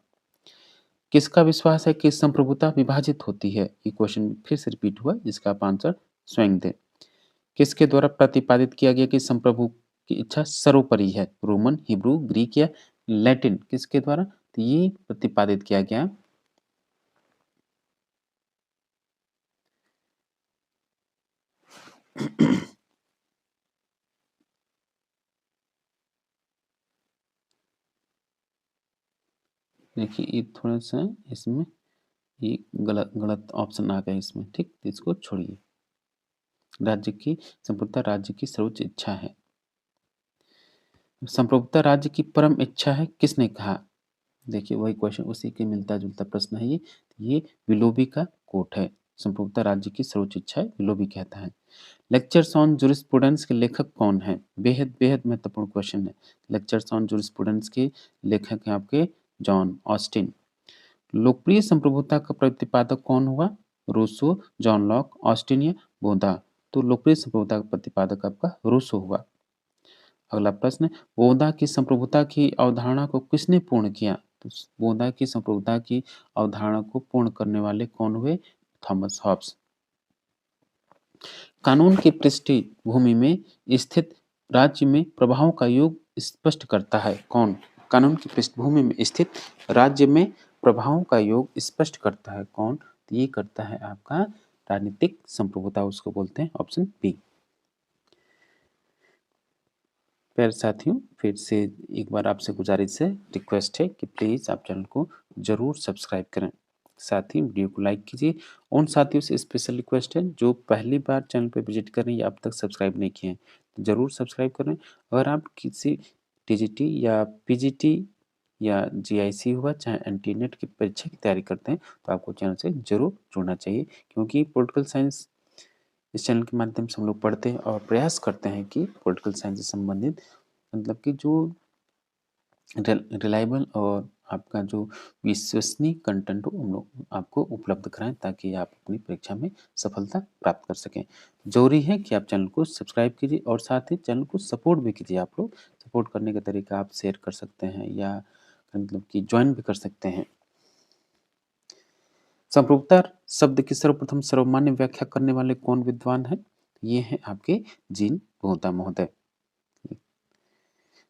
किसका विश्वास है कि संप्रभुता विभाजित होती है? ये क्वेश्चन फिर से रिपीट हुआ, जिसका आप आंसर स्वयं दें। किसके द्वारा प्रतिपादित किया गया कि संप्रभु की इच्छा सर्वोपरि है? रोमन, हिब्रू, ग्रीक या लैटिन? किसके द्वारा? तो ये प्रतिपादित किया गया देखिए ये थोड़ा सा इसमें ये गलत गलत ऑप्शन आ गया इसमें, ठीक, तो इसको छोड़िए। राज्य की संप्रभुता राज्य की सर्वोच्च इच्छा है। संप्रभुता राज्य की परम इच्छा है, किसने कहा? देखिए वही क्वेश्चन, उसी के मिलता जुलता प्रश्न है ये विलोबी का कोट है। संप्रभुता राज्य की सर्वोच्च इच्छा है, विलोबी कहता है। लेक्चर्स ऑन जूरिस्प्रूडेंस के लेखक कौन है? बेहद बेहद महत्वपूर्ण क्वेश्चन है। लेक्चर्स ऑन जूरिस्प्रूडेंस के लेखक हैं आपके जॉन ऑस्टिन। लोकप्रिय संप्रभुता का प्रतिपादक कौन हुआ? रूसो, जॉन लॉक, ऑस्टिन या बोधा? तो लोकप्रिय संप्रभुता का प्रतिपादक आपका रूसो हुआ। अगला प्रश्न, बोधा की संप्रभुता की अवधारणा को किसने पूर्ण किया? तो बोधा की संप्रभुता की अवधारणा को पूर्ण करने वाले कौन हुए? Thomas Hobbes. कानून की पृष्ठभूमि में स्थित राज्य में प्रभावों का योग स्पष्ट करता है कौन? कानून की पृष्ठभूमि में स्थित राज्य में प्रभावों का योग स्पष्ट करता है कौन? तो ये करता है आपका राजनीतिक संप्रभुता, उसको बोलते हैं ऑप्शन बी। प्यारे साथियों, फिर से एक बार आपसे गुजारिश है, रिक्वेस्ट है कि प्लीज़ आप चैनल को ज़रूर सब्सक्राइब करें। साथ ही वीडियो को लाइक कीजिए। उन साथियों से स्पेशल रिक्वेस्ट है जो पहली बार चैनल पे विजिट कर रहे हैं या अब तक सब्सक्राइब नहीं किए हैं, तो ज़रूर सब्सक्राइब करें। अगर आप किसी टीजीटी या पीजीटी या जीआईसी हुआ चाहे एनटी नेट की परीक्षा की तैयारी करते हैं, तो आपको चैनल से ज़रूर जुड़ना चाहिए, क्योंकि पॉलिटिकल साइंस इस चैनल के माध्यम से हम लोग पढ़ते हैं और प्रयास करते हैं कि पॉलिटिकल साइंस से संबंधित मतलब कि जो रिलायबल और आपका जो विश्वसनीय कंटेंट हो हम लोग आपको उपलब्ध कराएं, ताकि आप अपनी परीक्षा में सफलता प्राप्त कर सकें। ज़रूरी है कि आप चैनल को सब्सक्राइब कीजिए और साथ ही चैनल को सपोर्ट भी कीजिए। आप लोग सपोर्ट करने का तरीका आप शेयर कर सकते हैं या मतलब कि ज्वाइन भी कर सकते हैं। संप्रभुता शब्द की सर्वप्रथम सर्वमान्य व्याख्या करने वाले कौन विद्वान हैं? ये हैं आपके जीन बोहता महोदय।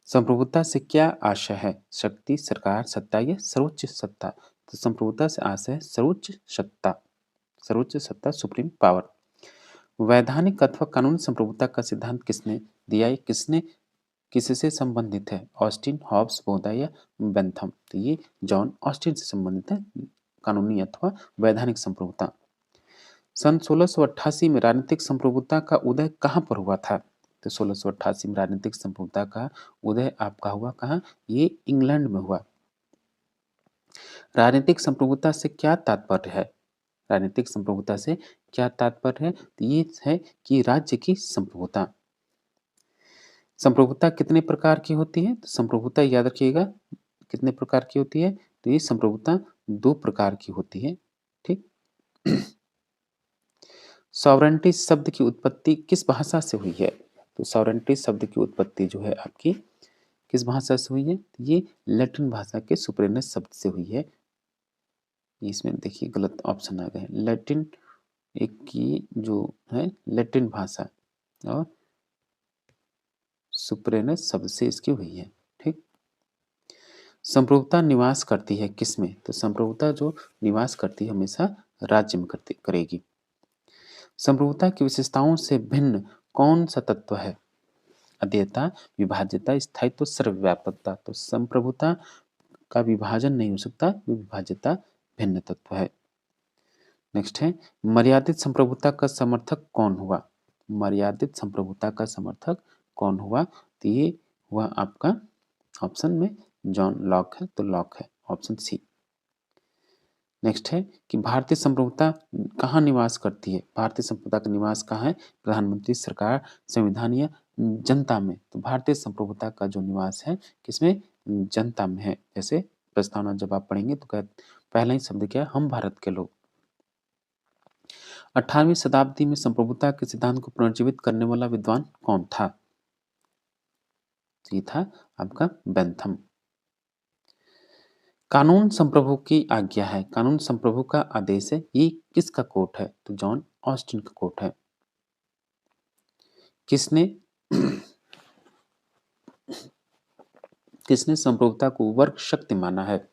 संप्रभुता से क्या आशय है? शक्ति, सरकार, सत्ता या सर्वोच्च सत्ता? तो संप्रभुता से आशय है सर्वोच्च सत्ता, सुप्रीम पावर। वैधानिक अथवा कानूनी संप्रभुता का सिद्धांत किसने दिया? ये किसने किससे संबंधित है? ऑस्टिन, हॉब्स, बोहदा या बेंथम? तो ये जॉन ऑस्टिन से संबंधित है, कानूनी अथवा वैधानिक संप्रभुता। सन 1688 में राजनीतिक संप्रभुता का उदय कहाँ पर हुआ था? तो 1688 में राजनीतिक संप्रभुता का उदय आपका हुआ कहाँ? ये इंग्लैंड में हुआ। राजनीतिक संप्रभुता से क्या तात्पर्य है? राजनीतिक संप्रभुता से क्या तात्पर्य है? तो ये है कि राज्य की संप्रभुता। संप्रभुता कितने प्रकार की होती है? तो संप्रभुता याद रखिएगा कितने प्रकार की होती है? तो ये संप्रभुता 2 प्रकार की होती है। ठीक। सॉवरेंटी शब्द की उत्पत्ति किस भाषा से हुई है? तो सॉवरेंटी शब्द की उत्पत्ति जो है आपकी किस भाषा से हुई है? तो ये लैटिन भाषा के सुपरेनस शब्द से हुई है। इसमें देखिए गलत ऑप्शन आ गए। लैटिन एक की जो है लैटिन भाषा और सुपरेनस शब्द से इसकी हुई है। ठीक। संप्रभुता निवास करती है किसमें? तो संप्रभुता जो निवास करती है हमेशा राज्य में करती करेगी। संप्रभुता की विशेषताओं से भिन्न कौन सा तत्व है? अध्येयता, विभाज्यता, स्थायित्व, सर्वव्यापकता। तो संप्रभुता का विभाजन नहीं हो सकता, विभाज्यता भिन्न तत्व है। नेक्स्ट है मर्यादित संप्रभुता का समर्थक कौन हुआ? मर्यादित संप्रभुता का समर्थक कौन हुआ? तो ये हुआ आपका ऑप्शन में जॉन लॉक है, तो लॉक है ऑप्शन सी। नेक्स्ट है कि भारतीय संप्रभुता कहाँ निवास करती है? भारतीय संप्रभुता का निवास कहाँ है? प्रधानमंत्री, सरकार, संविधान या जनता में? तो भारतीय संप्रभुता का जो निवास है किसमें? जनता में है। जैसे प्रस्तावना जब आप पढ़ेंगे तो पहला ही शब्द क्या है? हम भारत के लोग। 18वीं शताब्दी में संप्रभुता के सिद्धांत को पुनर्जीवित करने वाला विद्वान कौन था? ये था आपका बेंथम। कानून संप्रभु की आज्ञा है, कानून संप्रभु का आदेश है, ये किसका कोट है? तो जॉन ऑस्टिन का कोट है। किसने किसने संप्रभुता को वर्ग शक्ति माना है?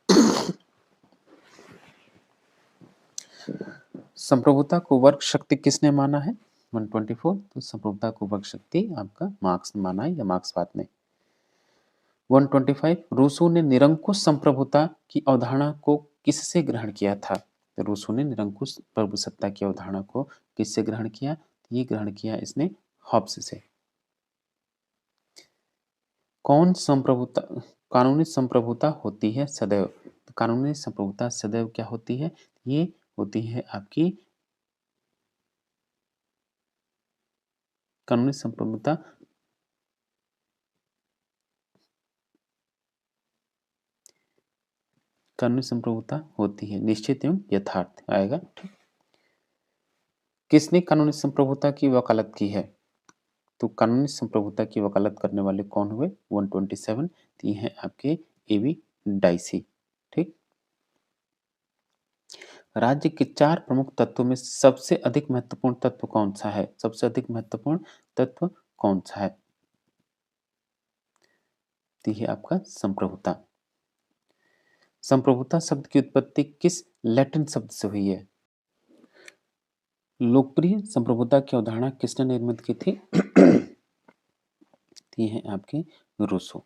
संप्रभुता को वर्ग शक्ति किसने माना है? 124। तो संप्रभुता को वर्ग शक्ति आपका मार्क्स ने माना है या मार्क्सवाद ने। 125 रूसो ने निरंकुश संप्रभुता की अवधारणा को किससे ग्रहण किया था? तो रूसो ने निरंकुश प्रभुसत्ता की अवधारणा को किससे ग्रहण किया? ये ग्रहण किया इसने हॉब्स से। कौन संप्रभुता कानूनी संप्रभुता होती है सदैव? तो कानूनी संप्रभुता सदैव क्या होती है? ये होती है आपकी कानूनी संप्रभुता कानूनी संप्रभुता होती है निश्चित एवं यथार्थ आएगा। ठीक। किसने कानूनी संप्रभुता की वकालत की है? तो कानूनी संप्रभुता की वकालत करने वाले कौन हुए? 127। तो ये हैं आपके एवी डाइसी। ठीक। राज्य के 4 प्रमुख तत्वों में सबसे अधिक महत्वपूर्ण तत्व कौन-सा है? सबसे अधिक महत्वपूर्ण तत्व कौन-सा है? तो ये आपका संप्रभुता। संप्रभुता शब्द की उत्पत्ति किस लैटिन शब्द से हुई है? लोकप्रिय संप्रभुता की अवधारणा किसने निर्मित की थी? ये है आपके रूसो।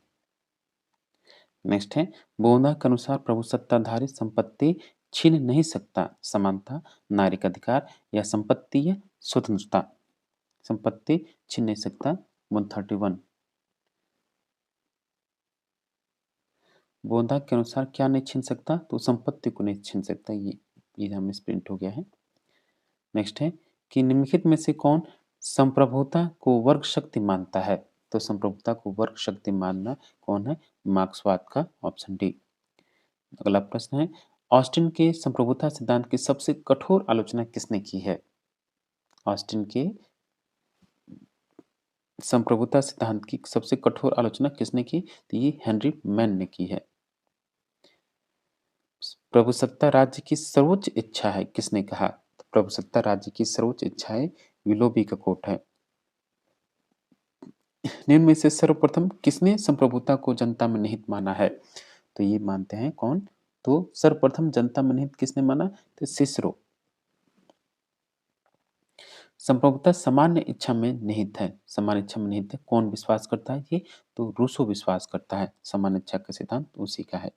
नेक्स्ट है, बोधा के अनुसार प्रभुसत्ताधारी संपत्ति छीन नहीं सकता। समानता, नागरिक अधिकार या संपत्ति या स्वतंत्रता। संपत्ति छीन नहीं सकता 131। बोधा के अनुसार क्या नहीं छीन सकता? तो संपत्ति को नहीं छीन सकता। ये हमें प्रिंट हो गया है। नेक्स्ट है कि निम्नलिखित में से कौन संप्रभुता को वर्ग शक्ति मानता है? तो संप्रभुता को वर्ग शक्ति मानना कौन है? मार्क्सवाद का ऑप्शन डी। अगला प्रश्न है, ऑस्टिन के संप्रभुता सिद्धांत की सबसे कठोर आलोचना किसने की है? ऑस्टिन के संप्रभुता सिद्धांत की सबसे कठोर आलोचना किसने की? तो ये हेनरी मैन ने की है। प्रभुसत्ता राज्य की सर्वोच्च इच्छा है, किसने कहा? तो प्रभुसत्ता राज्य की सर्वोच्च इच्छा है, विलोबी का कोट है। निम्न में से सर्वप्रथम किसने संप्रभुता को जनता में निहित माना है? तो ये मानते हैं कौन? तो सर्वप्रथम जनता में निहित किसने माना? तो सिसरो। संप्रभुता सामान्य इच्छा में निहित है। सामान्य इच्छा में निहित है। कौन विश्वास करता है ये? तो रूसो विश्वास करता है। सामान्य इच्छा का सिद्धांत उसी का है।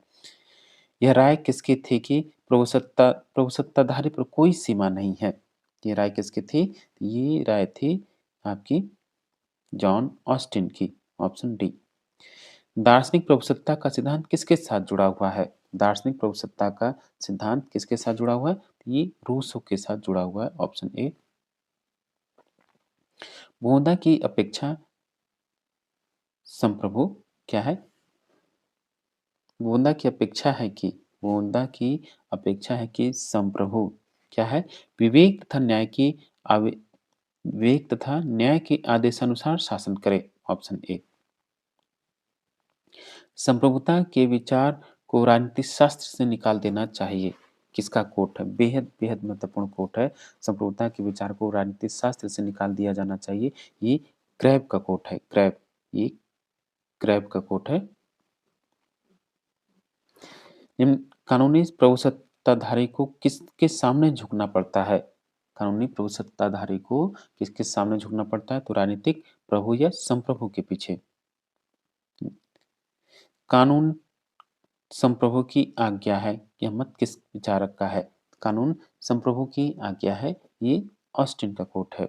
यह राय किसकी थी कि प्रभुसत्ताधारी पर कोई सीमा नहीं है? ये राय किसकी थी? ये राय थी आपकी जॉन ऑस्टिन की। Option D. दार्शनिक प्रभुसत्ता का सिद्धांत किसके साथ जुड़ा हुआ है? दार्शनिक प्रभुसत्ता का सिद्धांत किसके साथ जुड़ा हुआ है? ये रूसो के साथ जुड़ा हुआ है। Option A. बोधा की अपेक्षा संप्रभु क्या है? बोधा की अपेक्षा है कि बोधा की अपेक्षा है कि संप्रभु क्या है? विवेक तथा न्याय की विवेक तथा न्याय के आदेशानुसार शासन करे। Option A. संप्रभुता के विचार को राजनीतिक शास्त्र से निकाल देना चाहिए। किसका कोट है? बेहद बेहद महत्वपूर्ण कोट है। संप्रभुता के विचार को राजनीतिक शास्त्र से निकाल दिया जाना चाहिए। ये क्रैब का कोट है। क्रैब, ये क्रैब का कोट है। कानूनी प्रभुसत्ताधारी को किसके सामने झुकना पड़ता है? कानूनी प्रभुसत्ताधारी को किसके सामने झुकना पड़ता है? तो राजनीतिक प्रभु या संप्रभु के पीछे। कानून संप्रभु की आज्ञा है। यह मत किस विचारक का है? कानून संप्रभु की आज्ञा है। ये ऑस्टिन का कोट है।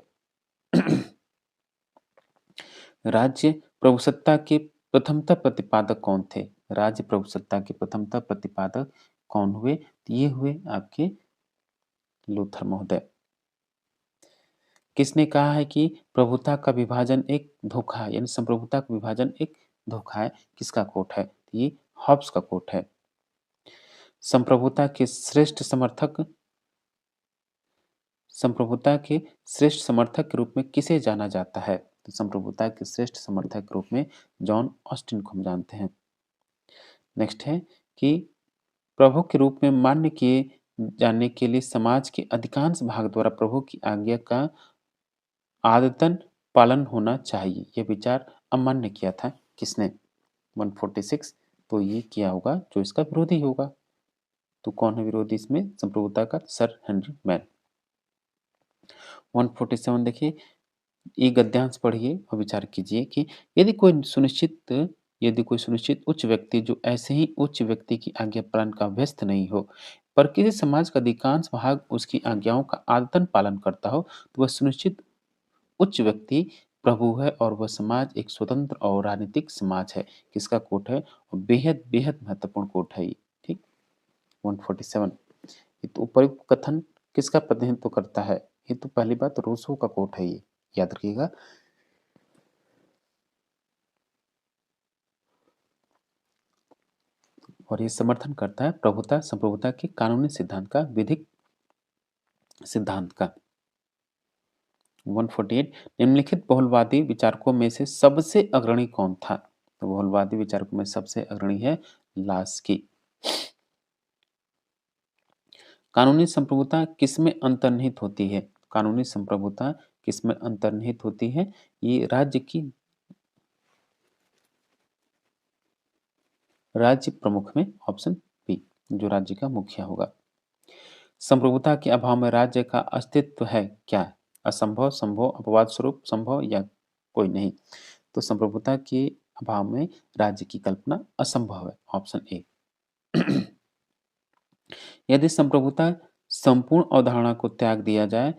राज्य प्रभुसत्ता के प्रथमतः प्रतिपादक कौन थे? राज्य प्रभुसत्ता के प्रथमतः प्रतिपादक कौन हुए? तो ये हुए आपके लूथर महोदय। किसने कहा है कि प्रभुता का विभाजन एक धोखा है, यानी संप्रभुता का विभाजन एक धोखा है? किसका कोट है? तो ये हॉब्स का कोट है। संप्रभुता के श्रेष्ठ समर्थक संप्रभुता के श्रेष्ठ समर्थक के रूप में किसे जाना जाता है? तो संप्रभुता के श्रेष्ठ समर्थक के रूप में जॉन ऑस्टिन को हम जानते हैं। नेक्स्ट है कि प्रभु के रूप में मान्य किए जाने के लिए समाज के अधिकांश भाग द्वारा प्रभु की आज्ञा का आदतन पालन होना चाहिए। यह विचार अमान्य किया था किसने? 146। तो ये किया होगा जो इसका विरोधी होगा। तो कौन है विरोधी इसमें? संप्रभुता का सर हेनरी मैन। 147 देखिए, ये गद्यांश पढ़िए और विचार कीजिए कि यदि कोई सुनिश्चित उच्च व्यक्ति जो ऐसे ही उच्च व्यक्ति की आज्ञा पालन का व्यस्त नहीं हो, पर किसी समाज का अधिकांश भाग उसकी आज्ञाओं का आदतन पालन करता हो, तो वह सुनिश्चित उच्च व्यक्ति प्रभु है और वह समाज एक स्वतंत्र और राजनीतिक समाज है। किसका कोट है? और बेहद बेहद महत्वपूर्ण कोट है ये। ठीक। 147। ये तो उपयुक्त कथन किसका प्रतिनिधित्व करता है? ये तो पहली बात रूसो का कोट है, ये याद रखिएगा। और ये समर्थन करता है प्रभुता संप्रभुता के कानूनी सिद्धांत का, विधिक सिद्धांत का। 148। निम्नलिखित बहुलवादी विचारकों में से सबसे अग्रणी कौन था? तो बहुलवादी विचारकों में सबसे अग्रणी है लास्की। कानूनी संप्रभुता किसमें अंतर्निहित होती है? कानूनी संप्रभुता किसमें अंतर्निहित होती है? ये राज्य प्रमुख में, ऑप्शन बी, जो राज्य का मुखिया होगा। संप्रभुता के अभाव में राज्य का अस्तित्व है क्या? असंभव, संभव, अपवाद स्वरूप, संभव या कोई नहीं। तो संप्रभुता के अभाव में राज्य की कल्पना असंभव है, ऑप्शन ए। यदि संप्रभुता संपूर्ण अवधारणा को त्याग दिया जाए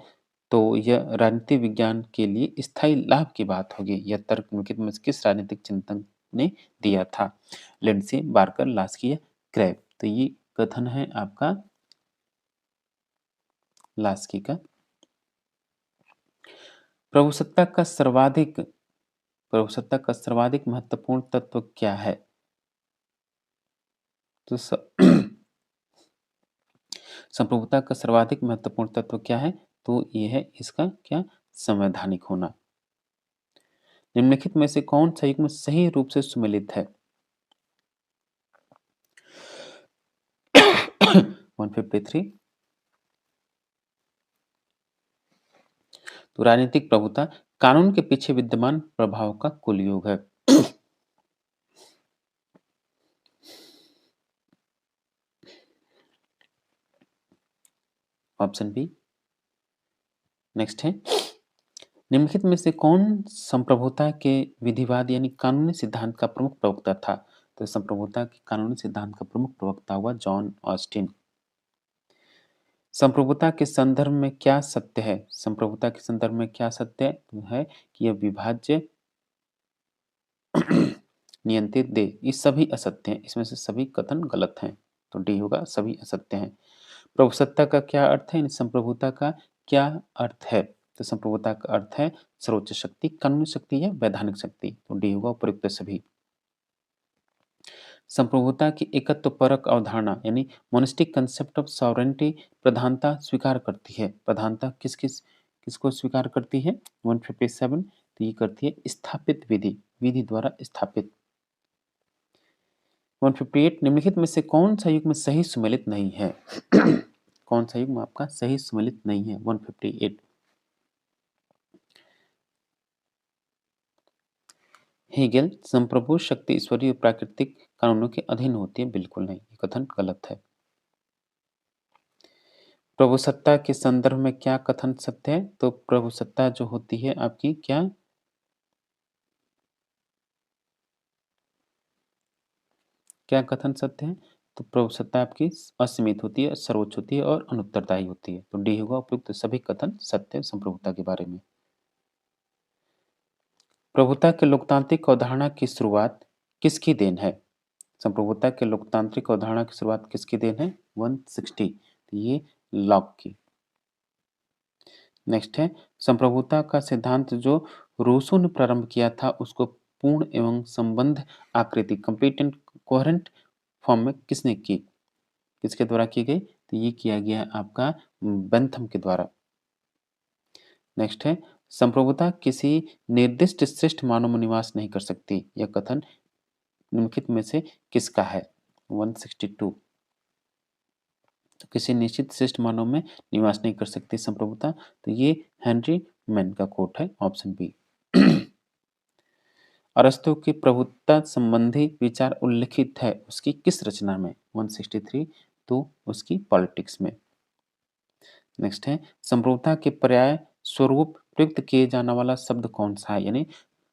तो यह राजनीति विज्ञान के लिए स्थायी लाभ की बात होगी। यह तर्क निम्नलिखित में से किस राजनीतिक चिंतक ने दिया था? लिंडसे, बार्कर, लास्की या क्रैब। तो ये कथन है आपका लास्की का। प्रभुसत्ता का सर्वाधिक महत्वपूर्ण तत्व क्या है? तो संप्रभुता का सर्वाधिक महत्वपूर्ण तत्व क्या है? तो ये है इसका क्या? संवैधानिक होना। निम्नलिखित में से कौन सा युग्म सही रूप से सुमेलित है? 153। तो राजनीतिक प्रभुता कानून के पीछे विद्यमान प्रभाव का कुल योग है। Option B. नेक्स्ट है, निम्नलिखित में से कौन संप्रभुता के विधिवाद यानी कानूनी सिद्धांत का प्रमुख प्रवक्ता था? तो संप्रभुता के कानूनी सिद्धांत का प्रमुख प्रवक्ता हुआ जॉन ऑस्टिन। संप्रभुता के संदर्भ में क्या सत्य है? संप्रभुता के संदर्भ में क्या सत्य है कि यह विभाज्य, नियंत्रित दे, ये सभी असत्य हैं। इसमें से सभी कथन गलत हैं, तो डी होगा, सभी असत्य हैं। प्रभुसत्ता का क्या अर्थ है? संप्रभुता का क्या अर्थ है? तो संप्रभुता का अर्थ है सर्वोच्च शक्ति, कानूनी शक्ति या वैधानिक शक्ति, तो डी होगा उपयुक्त सभी। संप्रभुता की एकत्व परक अवधारणा यानी मोनिस्टिक कंसेप्ट ऑफ सॉवरेंटी प्रधानता स्वीकार करती है। प्रधानता किसको स्वीकार करती है? 157। तो ये करती है स्थापित विधि द्वारा स्थापित। 158 निम्नलिखित में से कौन सा युग्म सही सुमेलित नहीं है? कौन सा युग्म आपका सही सुमेलित नहीं है? 158। हेगेल, संप्रभु शक्ति ईश्वरीय और प्राकृतिक कानूनों के अधीन होती है। बिल्कुल नहीं, ये कथन गलत है। प्रभुसत्ता के संदर्भ में क्या कथन सत्य है? तो प्रभुसत्ता जो होती है आपकी क्या कथन सत्य है? तो प्रभुसत्ता आपकी असीमित होती है, सर्वोच्च होती है और अनुत्तरदायी होती है, तो डी होगा उपयुक्त सभी कथन सत्य संप्रभुता के बारे में। प्रभुता के लोकतांत्रिक अवधारणा की शुरुआत किसकी देन है? संप्रभुता के लोकतांत्रिक अवधारणा की शुरुआत किसकी देन है? 160। तो ये लॉक की। नेक्स्ट है, संप्रभुता का सिद्धांत जो रूसो ने प्रारंभ किया था उसको पूर्ण एवं संबंध आकृति कंप्लीट एंड कोहेरेंट फॉर्म में किसने की? किसके द्वारा की गई? तो ये किया गया आपका बेंथम के द्वारा। नेक्स्ट है, संप्रभुता किसी निर्दिष्ट श्रेष्ठ मानव में निवास नहीं कर सकती, यह कथन निम्नलिखित में से किसका है? 162। तो किसी निश्चित श्रेष्ठ मानव में निवास नहीं कर सकती संप्रभुता, तो ये हेनरी मैन का कोट है, ऑप्शन बी। अरस्तु की प्रभुत्व संबंधी विचार उल्लिखित है उसकी किस रचना में? 163। तो उसकी पॉलिटिक्स में। नेक्स्ट है, संप्रभुता के पर्याय स्वरूप प्रयुक्त किए जाने वाला शब्द कौन सा है? यानी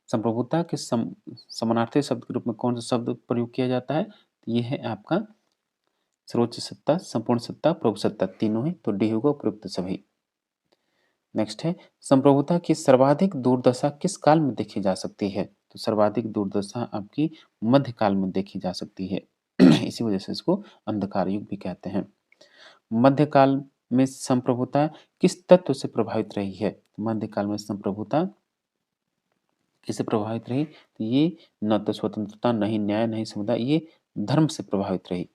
संप्रभुता के समानार्थी शब्द के रूप में कौन सा शब्द प्रयोग किया जाता है? तो ये है आपका सर्वोच्च सत्ता, संपूर्ण सत्ता, प्रभु सत्ता, तीनों है, तो डी होगा उपयुक्त सभी। नेक्स्ट है, संप्रभुता की सर्वाधिक दुर्दशा किस काल में देखी जा सकती है? तो सर्वाधिक दुर्दशा आपकी मध्यकाल में देखी जा सकती है। इसी वजह से इसको अंधकार युग भी कहते हैं। मध्यकाल में संप्रभुता किस तत्व से प्रभावित रही है? मध्यकाल में संप्रभुता किससे प्रभावित रही? तो ये न तो स्वतंत्रता, नहीं न्याय, नहीं समुदाय, ये धर्म से प्रभावित रही।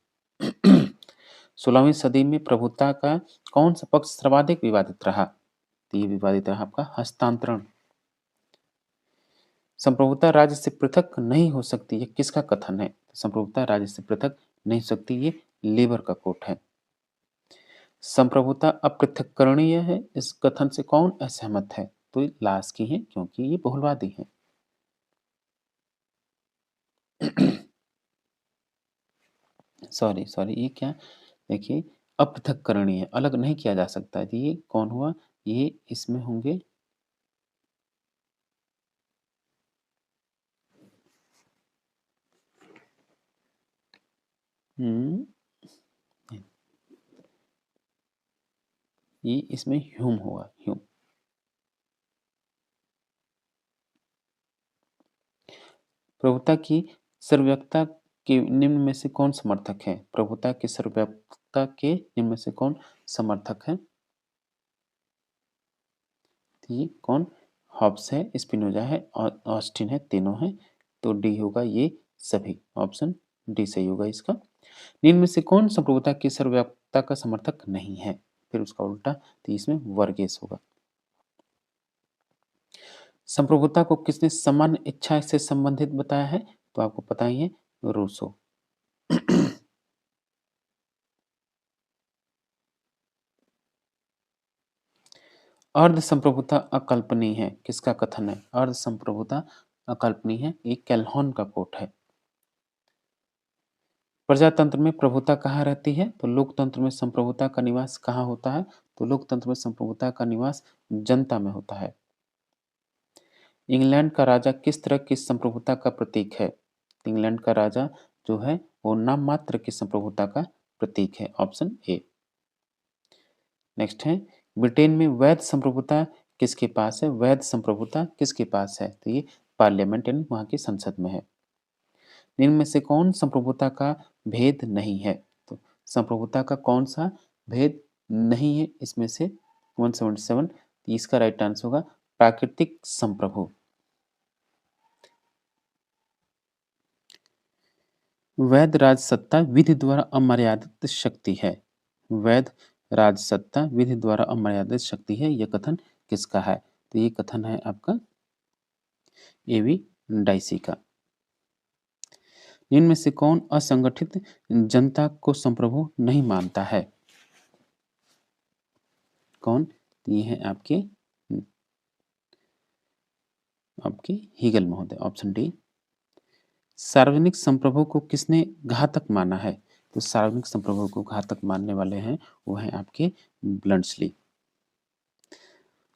16वीं सदी में प्रभुता का कौन सा पक्ष सर्वाधिक विवादित रहा? तो ये विवादित रहा आपका हस्तांतरण। संप्रभुता राज्य से पृथक नहीं हो सकती, ये किसका कथन है? संप्रभुता राज्य से पृथक नहीं हो सकती, ये लेबर का कोट है। संप्रभुता अपृथक्करणीय है, इस कथन से कौन असहमत है? तो ये लास्ट की है क्योंकि ये बहुलवादी है। सॉरी, सॉरी, ये क्या? देखिए, अपृथक्करणीय, अलग नहीं किया जा सकता। तो ये कौन हुआ? ये इसमें होंगे हुँ, ये इसमें ह्यूम होगा, ह्यूम। प्रभुता की सर्वव्यापकता के निम्न में से कौन समर्थक है? प्रभुता की सर्वव्यापकता के निम्न में से कौन समर्थक है? तो ये कौन? हॉब्स है, स्पिनोजा है और ऑस्टिन है, तीनों हैं। तो डी होगा ये सभी। ऑप्शन डी सही होगा इसका। निम्न में से कौन संप्रभुता की सर्वव्यापकता का समर्थक नहीं है? फिर उसका उल्टा, तो इसमें वर्गीस होगा। संप्रभुता को किसने सामान्य इच्छा से संबंधित बताया है? तो आपको पता ही है, रूसो। अर्ध संप्रभुता अकल्पनीय है, किसका कथन है? अर्ध संप्रभुता अकल्पनीय है, ये कैल्होन का कोट है। प्रजातंत्र में प्रभुता कहाँ रहती है? तो लोकतंत्र में संप्रभुता का निवास कहाँ होता है? तो लोकतंत्र में संप्रभुता का निवास जनता में होता है। इंग्लैंड का राजा किस तरह की संप्रभुता का प्रतीक है? इंग्लैंड का राजा जो है वो नाम मात्र की संप्रभुता का प्रतीक है। Option A. नेक्स्ट है, ब्रिटेन में वैध संप्रभुता किसके पास है? वैध संप्रभुता किसके पास है? तो ये पार्लियामेंट यानी वहाँ की संसद में है। निम्न में से कौन संप्रभुता का भेद नहीं है? तो संप्रभुता का कौन सा भेद नहीं है इसमें से? 177। तो इसका राइट आंसर होगा प्राकृतिक संप्रभु। वैध राजसत्ता विधि द्वारा अमर्यादित शक्ति है। वैध राजसत्ता विधि द्वारा अमर्यादित शक्ति है, यह कथन किसका है? तो ये कथन है आपका एवी डाइसी का। इनमें से कौन असंगठित जनता को संप्रभु नहीं मानता है? कौन? तो ये है आपके हिगल महोदय। Option D. सार्वजनिक संप्रभु को किसने घातक माना है? तो सार्वजनिक संप्रभु को घातक मानने वाले हैं वो हैं आपके ब्लंट्सली।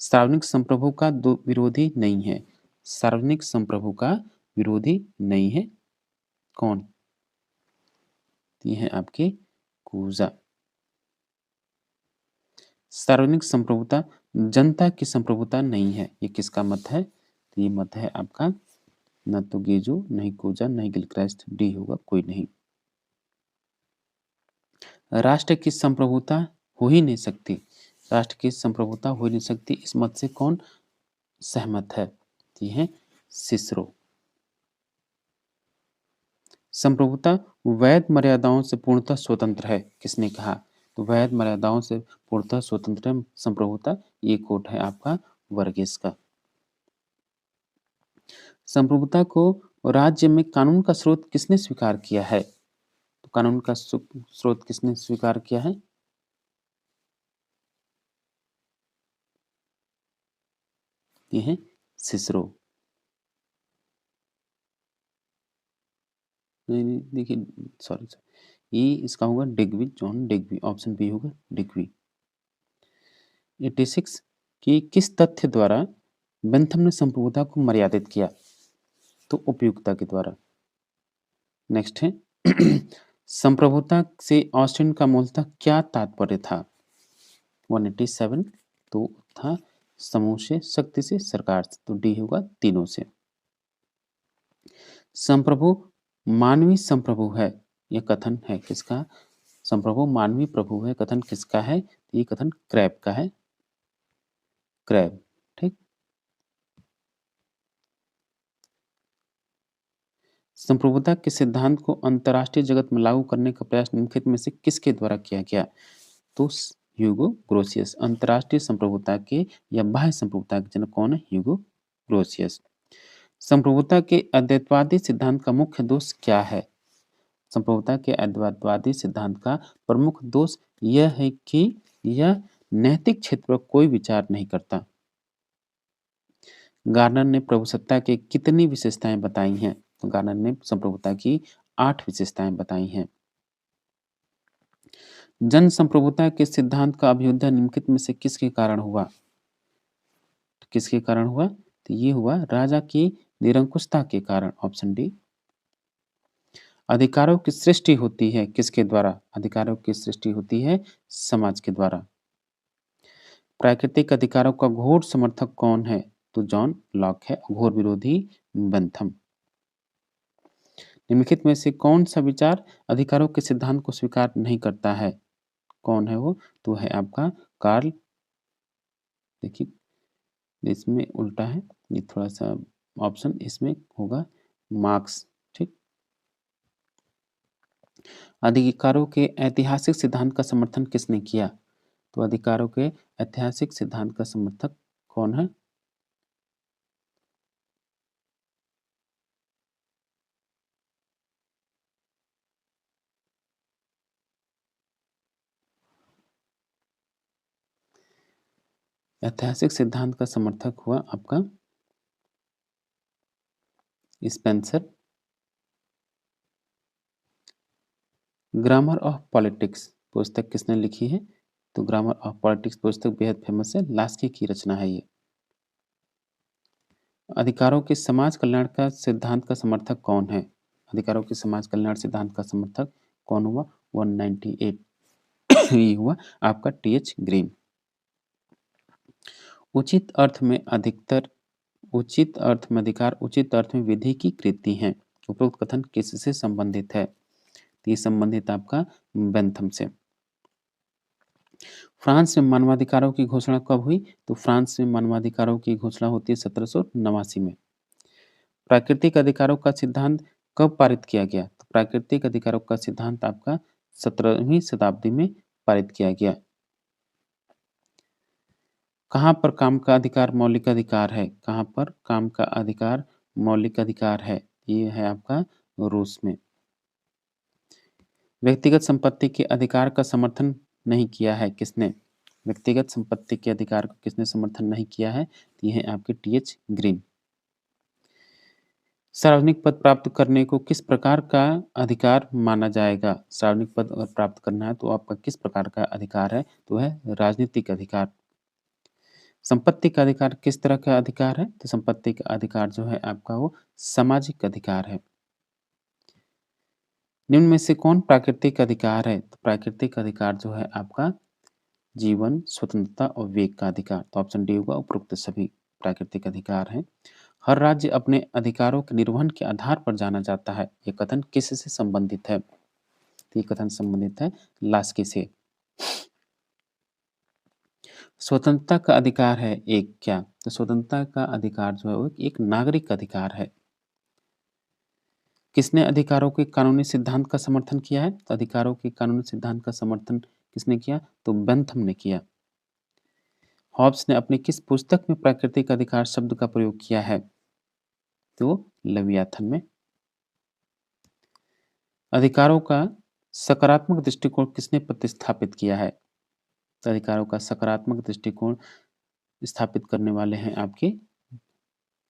सार्वजनिक संप्रभु का दो विरोधी नहीं है। सार्वजनिक संप्रभु का विरोधी नहीं है कौन? ये है आपके कूजा। सार्वजनिक संप्रभुता जनता की संप्रभुता नहीं है, ये किसका मत है? तो ये मत है आपका न तो गेजो, नहीं कूजा, नहीं गिलक्राइस्ट। डी होगा कोई नहीं। राष्ट्र की संप्रभुता हो ही नहीं सकती। राष्ट्र की संप्रभुता हो ही नहीं सकती, इस मत से कौन सहमत है? ये है सिसरो। संप्रभुता वैध मर्यादाओं से पूर्णतः स्वतंत्र है, किसने कहा? तो वैध मर्यादाओं से पूर्णतः स्वतंत्र है संप्रभुता, ये कोट है आपका वर्गीस का। संप्रभुता को राज्य में कानून का स्रोत किसने स्वीकार किया है? तो कानून का स्रोत किसने स्वीकार किया है? ये है सिसरो। नहीं नहीं, देखिए, सॉरी सॉरी, ये इसका होगा Digby, John Digby. Option B होगा डिग्बी। 86 कि किस तथ्य द्वारा बेंथम ने संप्रभुता को मर्यादित किया? तो उपयुक्ता के द्वारा। नेक्स्ट है संप्रभुता से ऑस्टिन का मूलतः क्या तात्पर्य था? 187। तो था समूह से, शक्ति से, सरकार से। तो डी होगा तीनों से। संप्रभु मानवीय संप्रभु है, यह कथन है किसका? संप्रभु मानवीय प्रभु है, कथन किसका है? ये कथन क्रैब का है। क्रैब, ठीक। संप्रभुता के सिद्धांत को अंतर्राष्ट्रीय जगत में लागू करने का प्रयास निम्नलिखित में से किसके द्वारा किया गया? तो ह्यूगो ग्रोसियस। अंतर्राष्ट्रीय संप्रभुता के या बाह्य संप्रभुता के जनक कौन है? ह्यूगो ग्रोसियस। संप्रभुता के अद्वैतवादी सिद्धांत का मुख्य दोष क्या है? संप्रभुता के अद्वैतवादी सिद्धांत का प्रमुख दोष यह है कि यह नैतिक क्षेत्र पर कोई विचार नहीं करता। गार्नर ने प्रभुसत्ता के कितनी विशेषताएं बताई हैं? तो गार्नर ने संप्रभुता की 8 विशेषताएं बताई हैं। जन संप्रभुता के सिद्धांत का अभ्युदय निम्नलिखित में से किसके कारण हुआ? तो किसके कारण हुआ? तो ये हुआ राजा की निरंकुशता के कारण, ऑप्शन डी। अधिकारों की सृष्टि होती है किसके द्वारा? अधिकारों की सृष्टि होती है समाज के द्वारा। प्राकृतिक अधिकारों का घोर समर्थक कौन है? तो जॉन लॉक है। घोर विरोधी बेंथम। निम्नलिखित में से कौन सा विचार अधिकारों के सिद्धांत को स्वीकार नहीं करता है? कौन है वो? तो है आपका कार्ल। देखिए इसमें उल्टा है, ये थोड़ा सा ऑप्शन इसमें होगा मार्क्स। ठीक। अधिकारों के ऐतिहासिक सिद्धांत का समर्थन किसने किया? तो अधिकारों के ऐतिहासिक सिद्धांत का समर्थक कौन है? ऐतिहासिक सिद्धांत का समर्थक हुआ आपका स्पेंसर। ग्रामर ऑफ पॉलिटिक्स पुस्तक किसने लिखी है? तो ग्रामर ऑफ पॉलिटिक्स पुस्तक बेहद फेमस है, लास्की की रचना है ये। अधिकारों के समाज कल्याण का सिद्धांत का समर्थक कौन है? अधिकारों के समाज कल्याण सिद्धांत का समर्थक कौन हुआ? 198 ये हुआ आपका टी.एच. ग्रीन। उचित अर्थ में अधिकतर उचित अर्थ में अधिकार उचित अर्थ में विधि की कृति है। उपरोक्त कथन किससे संबंधित है? तो ये संबंधित आपका बेंथम से। फ्रांस में मानवाधिकारों की घोषणा कब हुई? तो फ्रांस में मानवाधिकारों की घोषणा होती है 1789 में। प्राकृतिक अधिकारों का सिद्धांत कब पारित किया गया? तो प्राकृतिक अधिकारों का सिद्धांत आपका 17वीं शताब्दी में पारित किया गया। कहाँ पर काम का अधिकार मौलिक अधिकार है? कहाँ पर काम का अधिकार मौलिक अधिकार है? ये है आपका रूस में। व्यक्तिगत संपत्ति के अधिकार का समर्थन नहीं किया है किसने? व्यक्तिगत संपत्ति के अधिकार को किसने समर्थन नहीं किया है? तो ये है आपके टी.एच. ग्रीन। सार्वजनिक पद प्राप्त करने को किस प्रकार का अधिकार माना जाएगा? सार्वजनिक पद अगर प्राप्त करना है तो आपका किस प्रकार का अधिकार है? तो है राजनीतिक अधिकार। संपत्ति का अधिकार किस तरह का अधिकार है? तो संपत्ति का अधिकार जो है आपका वो सामाजिक अधिकार है। निम्न में से कौन प्राकृतिक अधिकार है? तो प्राकृतिक अधिकार जो है आपका जीवन, स्वतंत्रता और विवेक का अधिकार। तो ऑप्शन डी होगा उपरोक्त सभी प्राकृतिक अधिकार हैं। हर राज्य अपने अधिकारों के निर्वहन के आधार पर जाना जाता है। ये कथन किससे संबंधित है? तो ये कथन संबंधित है लास्की से। स्वतंत्रता का अधिकार है एक क्या? तो स्वतंत्रता का अधिकार जो है वो एक नागरिक अधिकार है। किसने अधिकारों के कानूनी सिद्धांत का समर्थन किया है? तो अधिकारों के कानूनी सिद्धांत का समर्थन किसने किया? तो बेंथम ने किया। हॉब्स ने अपनी किस पुस्तक में प्राकृतिक अधिकार शब्द का प्रयोग किया है? तो लवियाथन में। अधिकारों का सकारात्मक दृष्टिकोण किसने प्रतिस्थापित किया है? तो अधिकारों का सकारात्मक दृष्टिकोण स्थापित करने वाले हैं आपके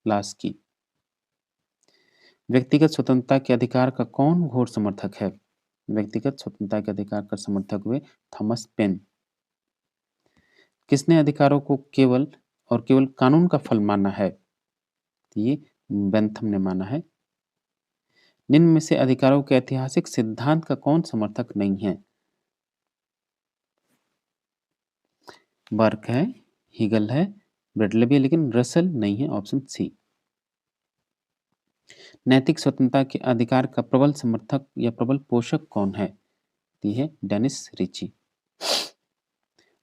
लास्की। व्यक्तिगत स्वतंत्रता के अधिकार का कौन घोर समर्थक है? व्यक्तिगत स्वतंत्रता के अधिकार का समर्थक हुए थॉमस पेन। किसने अधिकारों को केवल और केवल कानून का फल माना है? तो ये बेंथम ने माना है। निम्न में से अधिकारों के ऐतिहासिक सिद्धांत का कौन समर्थक नहीं है? बर्क है, हीगल है, ब्रेडले भी है, लेकिन रसल नहीं है, ऑप्शन सी। नैतिक स्वतंत्रता के अधिकार का प्रबल समर्थक या प्रबल पोषक कौन है? तो ये है डेनिस रिची।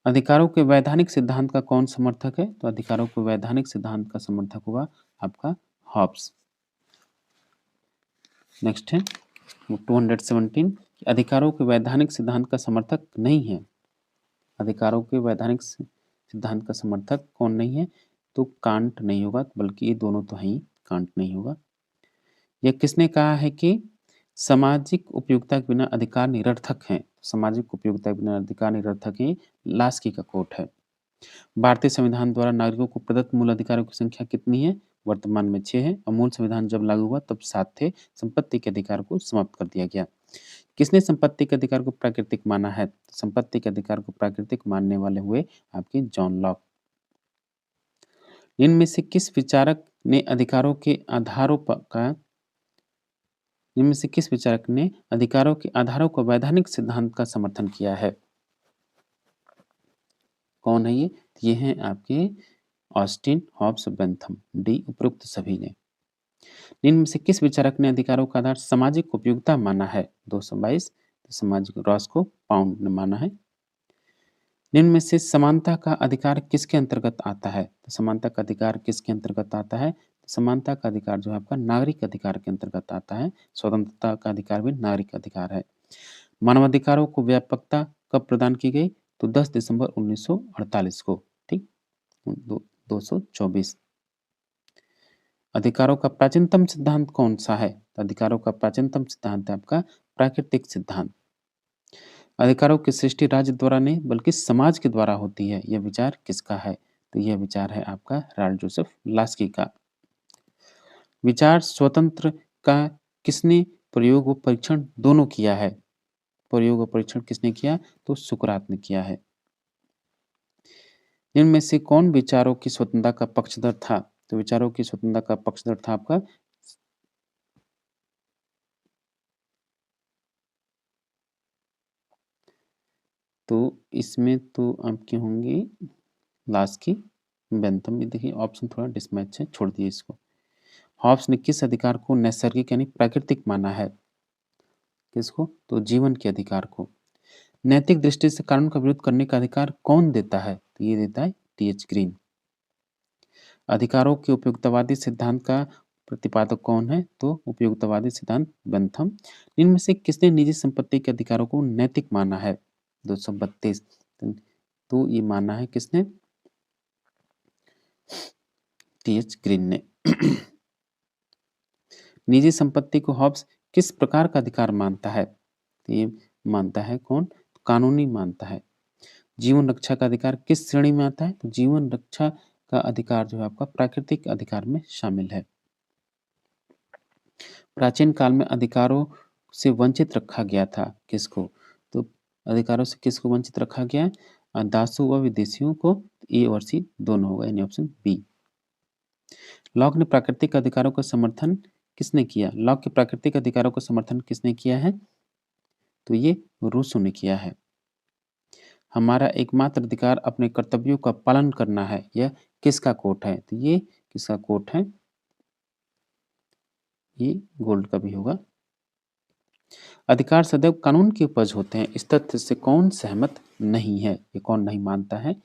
अधिकारों के वैधानिक सिद्धांत का कौन समर्थक है? तो अधिकारों के वैधानिक सिद्धांत का समर्थक हुआ आपका हॉब्स। नेक्स्ट है 217 अधिकारों के वैधानिक सिद्धांत का समर्थक नहीं है। अधिकारों के वैधानिक सिद्धांत का समर्थक कौन नहीं है? तो कांट नहीं होगा, बल्कि ये दोनों तो हैं ही, कांट नहीं होगा। यह किसने कहा है कि सामाजिक उपयोगिता के बिना अधिकार निरर्थक हैं। सामाजिक उपयोगिता के बिना अधिकार निरर्थक हैं, लास्की का कोट है। भारतीय संविधान द्वारा नागरिकों को प्रदत्त मूल अधिकारों की संख्या कितनी है? वर्तमान में 6 है और मूल संविधान जब लागू हुआ तब 7 थे। संपत्ति के अधिकार को समाप्त कर दिया गया। किसने संपत्ति के अधिकार को प्राकृतिक माना है? संपत्ति के अधिकार को प्राकृतिक मानने वाले हुए आपके जॉन लॉक। इनमें से किस विचारक ने अधिकारों के आधारों का इनमें से किस विचारक ने अधिकारों के आधारों को वैधानिक सिद्धांत का समर्थन किया है? कौन है ये? ये हैं आपके ऑस्टिन, हॉब्स, बेंथम। डी उपरोक्त सभी ने। निम्न में से किस विचारक ने अधिकारों का आधार सामाजिक उपयोगिता माना है? 222। तो सामाजिक रॉस को पाउंड ने माना है। निम्न में से समानता का अधिकार किसके अंतर्गत आता है? तो समानता का अधिकार किसके अंतर्गत आता है? समानता का अधिकार जो है आपका नागरिक अधिकार के अंतर्गत आता है। स्वतंत्रता का अधिकार भी नागरिक अधिकार है। मानवाधिकारों को व्यापकता कब प्रदान की गई? तो 10 दिसंबर 1948 को। ठीक, 224। अधिकारों का प्राचीनतम सिद्धांत कौन सा है? तो अधिकारों का प्राचीनतम सिद्धांत है आपका प्राकृतिक सिद्धांत। अधिकारों की सृष्टि राज्य द्वारा नहीं बल्कि समाज के द्वारा होती है, यह विचार किसका है? तो यह विचार है आपका रॉल्फ जोसेफ लास्की का। विचार स्वतंत्र का किसने प्रयोग व परीक्षण दोनों किया है? प्रयोग व परीक्षण किसने किया? तो सुकरात ने किया है। इनमें से कौन विचारों की स्वतंत्रता का पक्षधर था? तो विचारों की स्वतंत्रता का पक्षधर था आपका तो इसमें तो आपके होंगे लास्की, बेंथम। भी देखिए ऑप्शन थोड़ा डिसमैच है, छोड़ दिए इसको। हॉब्स ने किस अधिकार को नैसर्गिक यानी प्राकृतिक माना है? किसको? तो जीवन के अधिकार को। नैतिक दृष्टि से कानून का विरोध करने का अधिकार कौन देता है? तो ये देता है टी.एच. ग्रीन। अधिकारों के उपयोगितावादी सिद्धांत का प्रतिपादक कौन है? तो उपयोगितावादी सिद्धांत बेंथम। इनमें से किसने निजी संपत्ति के अधिकारों को नैतिक माना है? 232। तो ये माना है किसने? टी.एच. ग्रीन ने। निजी संपत्ति को हॉब्स किस प्रकार का अधिकार मानता है? तो ये मानता है कौन? कानूनी मानता है। जीवन रक्षा का अधिकार किस श्रेणी में आता है? तो जीवन रक्षा का अधिकार जो है आपका प्राकृतिक अधिकार में शामिल है। प्राचीन काल में अधिकारों से वंचित रखा गया था किसको? तो अधिकारों से किसको वंचित रखा गया है? दासों व विदेशियों को। ए और सी दोनों होगा, यानी ऑप्शन बी। लॉक ने प्राकृतिक अधिकारों का समर्थन किसने किया? लॉक के प्राकृतिक अधिकारों का समर्थन किसने किया है? तो ये रूसो ने किया है। हमारा एकमात्र अधिकार अपने कर्तव्यों का पालन करना है, यह किसका कोट है? तो ये किसका कोट है? ये गोल्ड का भी होगा। अधिकार सदैव कानून की उपज होते हैं, इस तथ्य से कौन सहमत नहीं है? ये कौन नहीं मानता है?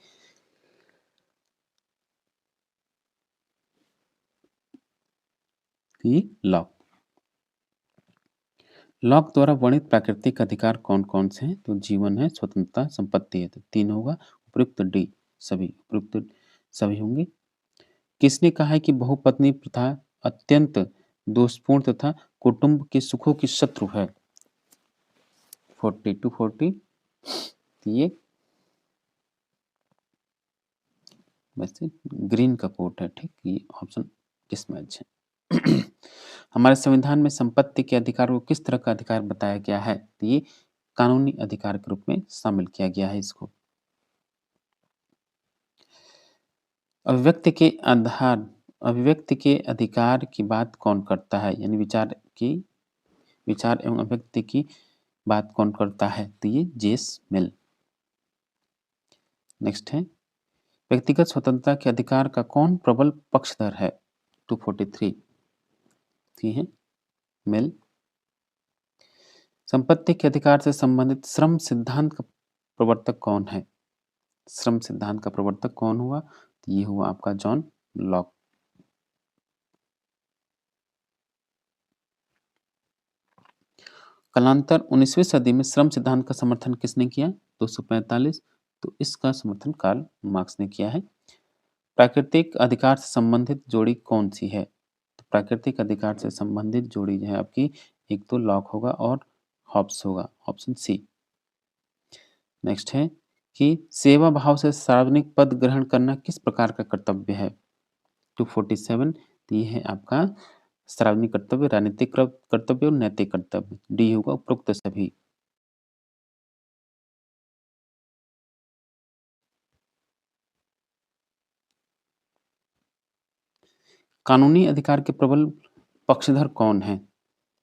ये लॉक। लॉक द्वारा वर्णित प्राकृतिक अधिकार कौन कौन से हैं? तो जीवन है, स्वतंत्रता, संपत्ति है। तो 3 होगा। उपयुक्त डी सभी, उपयुक्त सभी होंगे। किसने कहा है कि बहुपत्नी प्रथा अत्यंत दोषपूर्ण तथा कुटुंब के सुखों की शत्रु है? 40 to 40। ये वैसे ग्रीन का कोट है। ठीक, ये ऑप्शन मिसमैच है। हमारे संविधान में संपत्ति के अधिकार को किस तरह का अधिकार बताया गया है? तो ये कानूनी अधिकार के रूप में शामिल किया गया है इसको। अभिव्यक्ति के आधार अभिव्यक्ति के अधिकार की बात कौन करता है? यानी विचार एवं अभिव्यक्ति की बात कौन करता है? तो ये जेस मिल। नेक्स्ट है, व्यक्तिगत स्वतंत्रता के अधिकार का कौन प्रबल पक्षधर है? 243। ठीक है, मिल। संपत्ति के अधिकार से संबंधित श्रम सिद्धांत का प्रवर्तक कौन है? श्रम सिद्धांत का प्रवर्तक कौन हुआ? तो ये हुआ आपका जॉन लॉक। कालांतर 19वीं सदी में श्रम सिद्धांत का समर्थन किसने किया? 245। तो इसका समर्थन कार्ल मार्क्स ने किया है। प्राकृतिक अधिकार से संबंधित जोड़ी कौन सी है? तो प्राकृतिक अधिकार से संबंधित जोड़ी जो है आपकी एक तो लॉक होगा और हॉब्स होगा, ऑप्शन सी। नेक्स्ट है कि सेवा भाव से सार्वजनिक पद ग्रहण करना किस प्रकार का कर्तव्य है? 247, तो ये है आपका सार्वजनिक कर्तव्य, राजनीतिक कर्तव्य और नैतिक कर्तव्य। डी होगा उपरोक्त सभी। कानूनी अधिकार के प्रबल पक्षधर कौन है?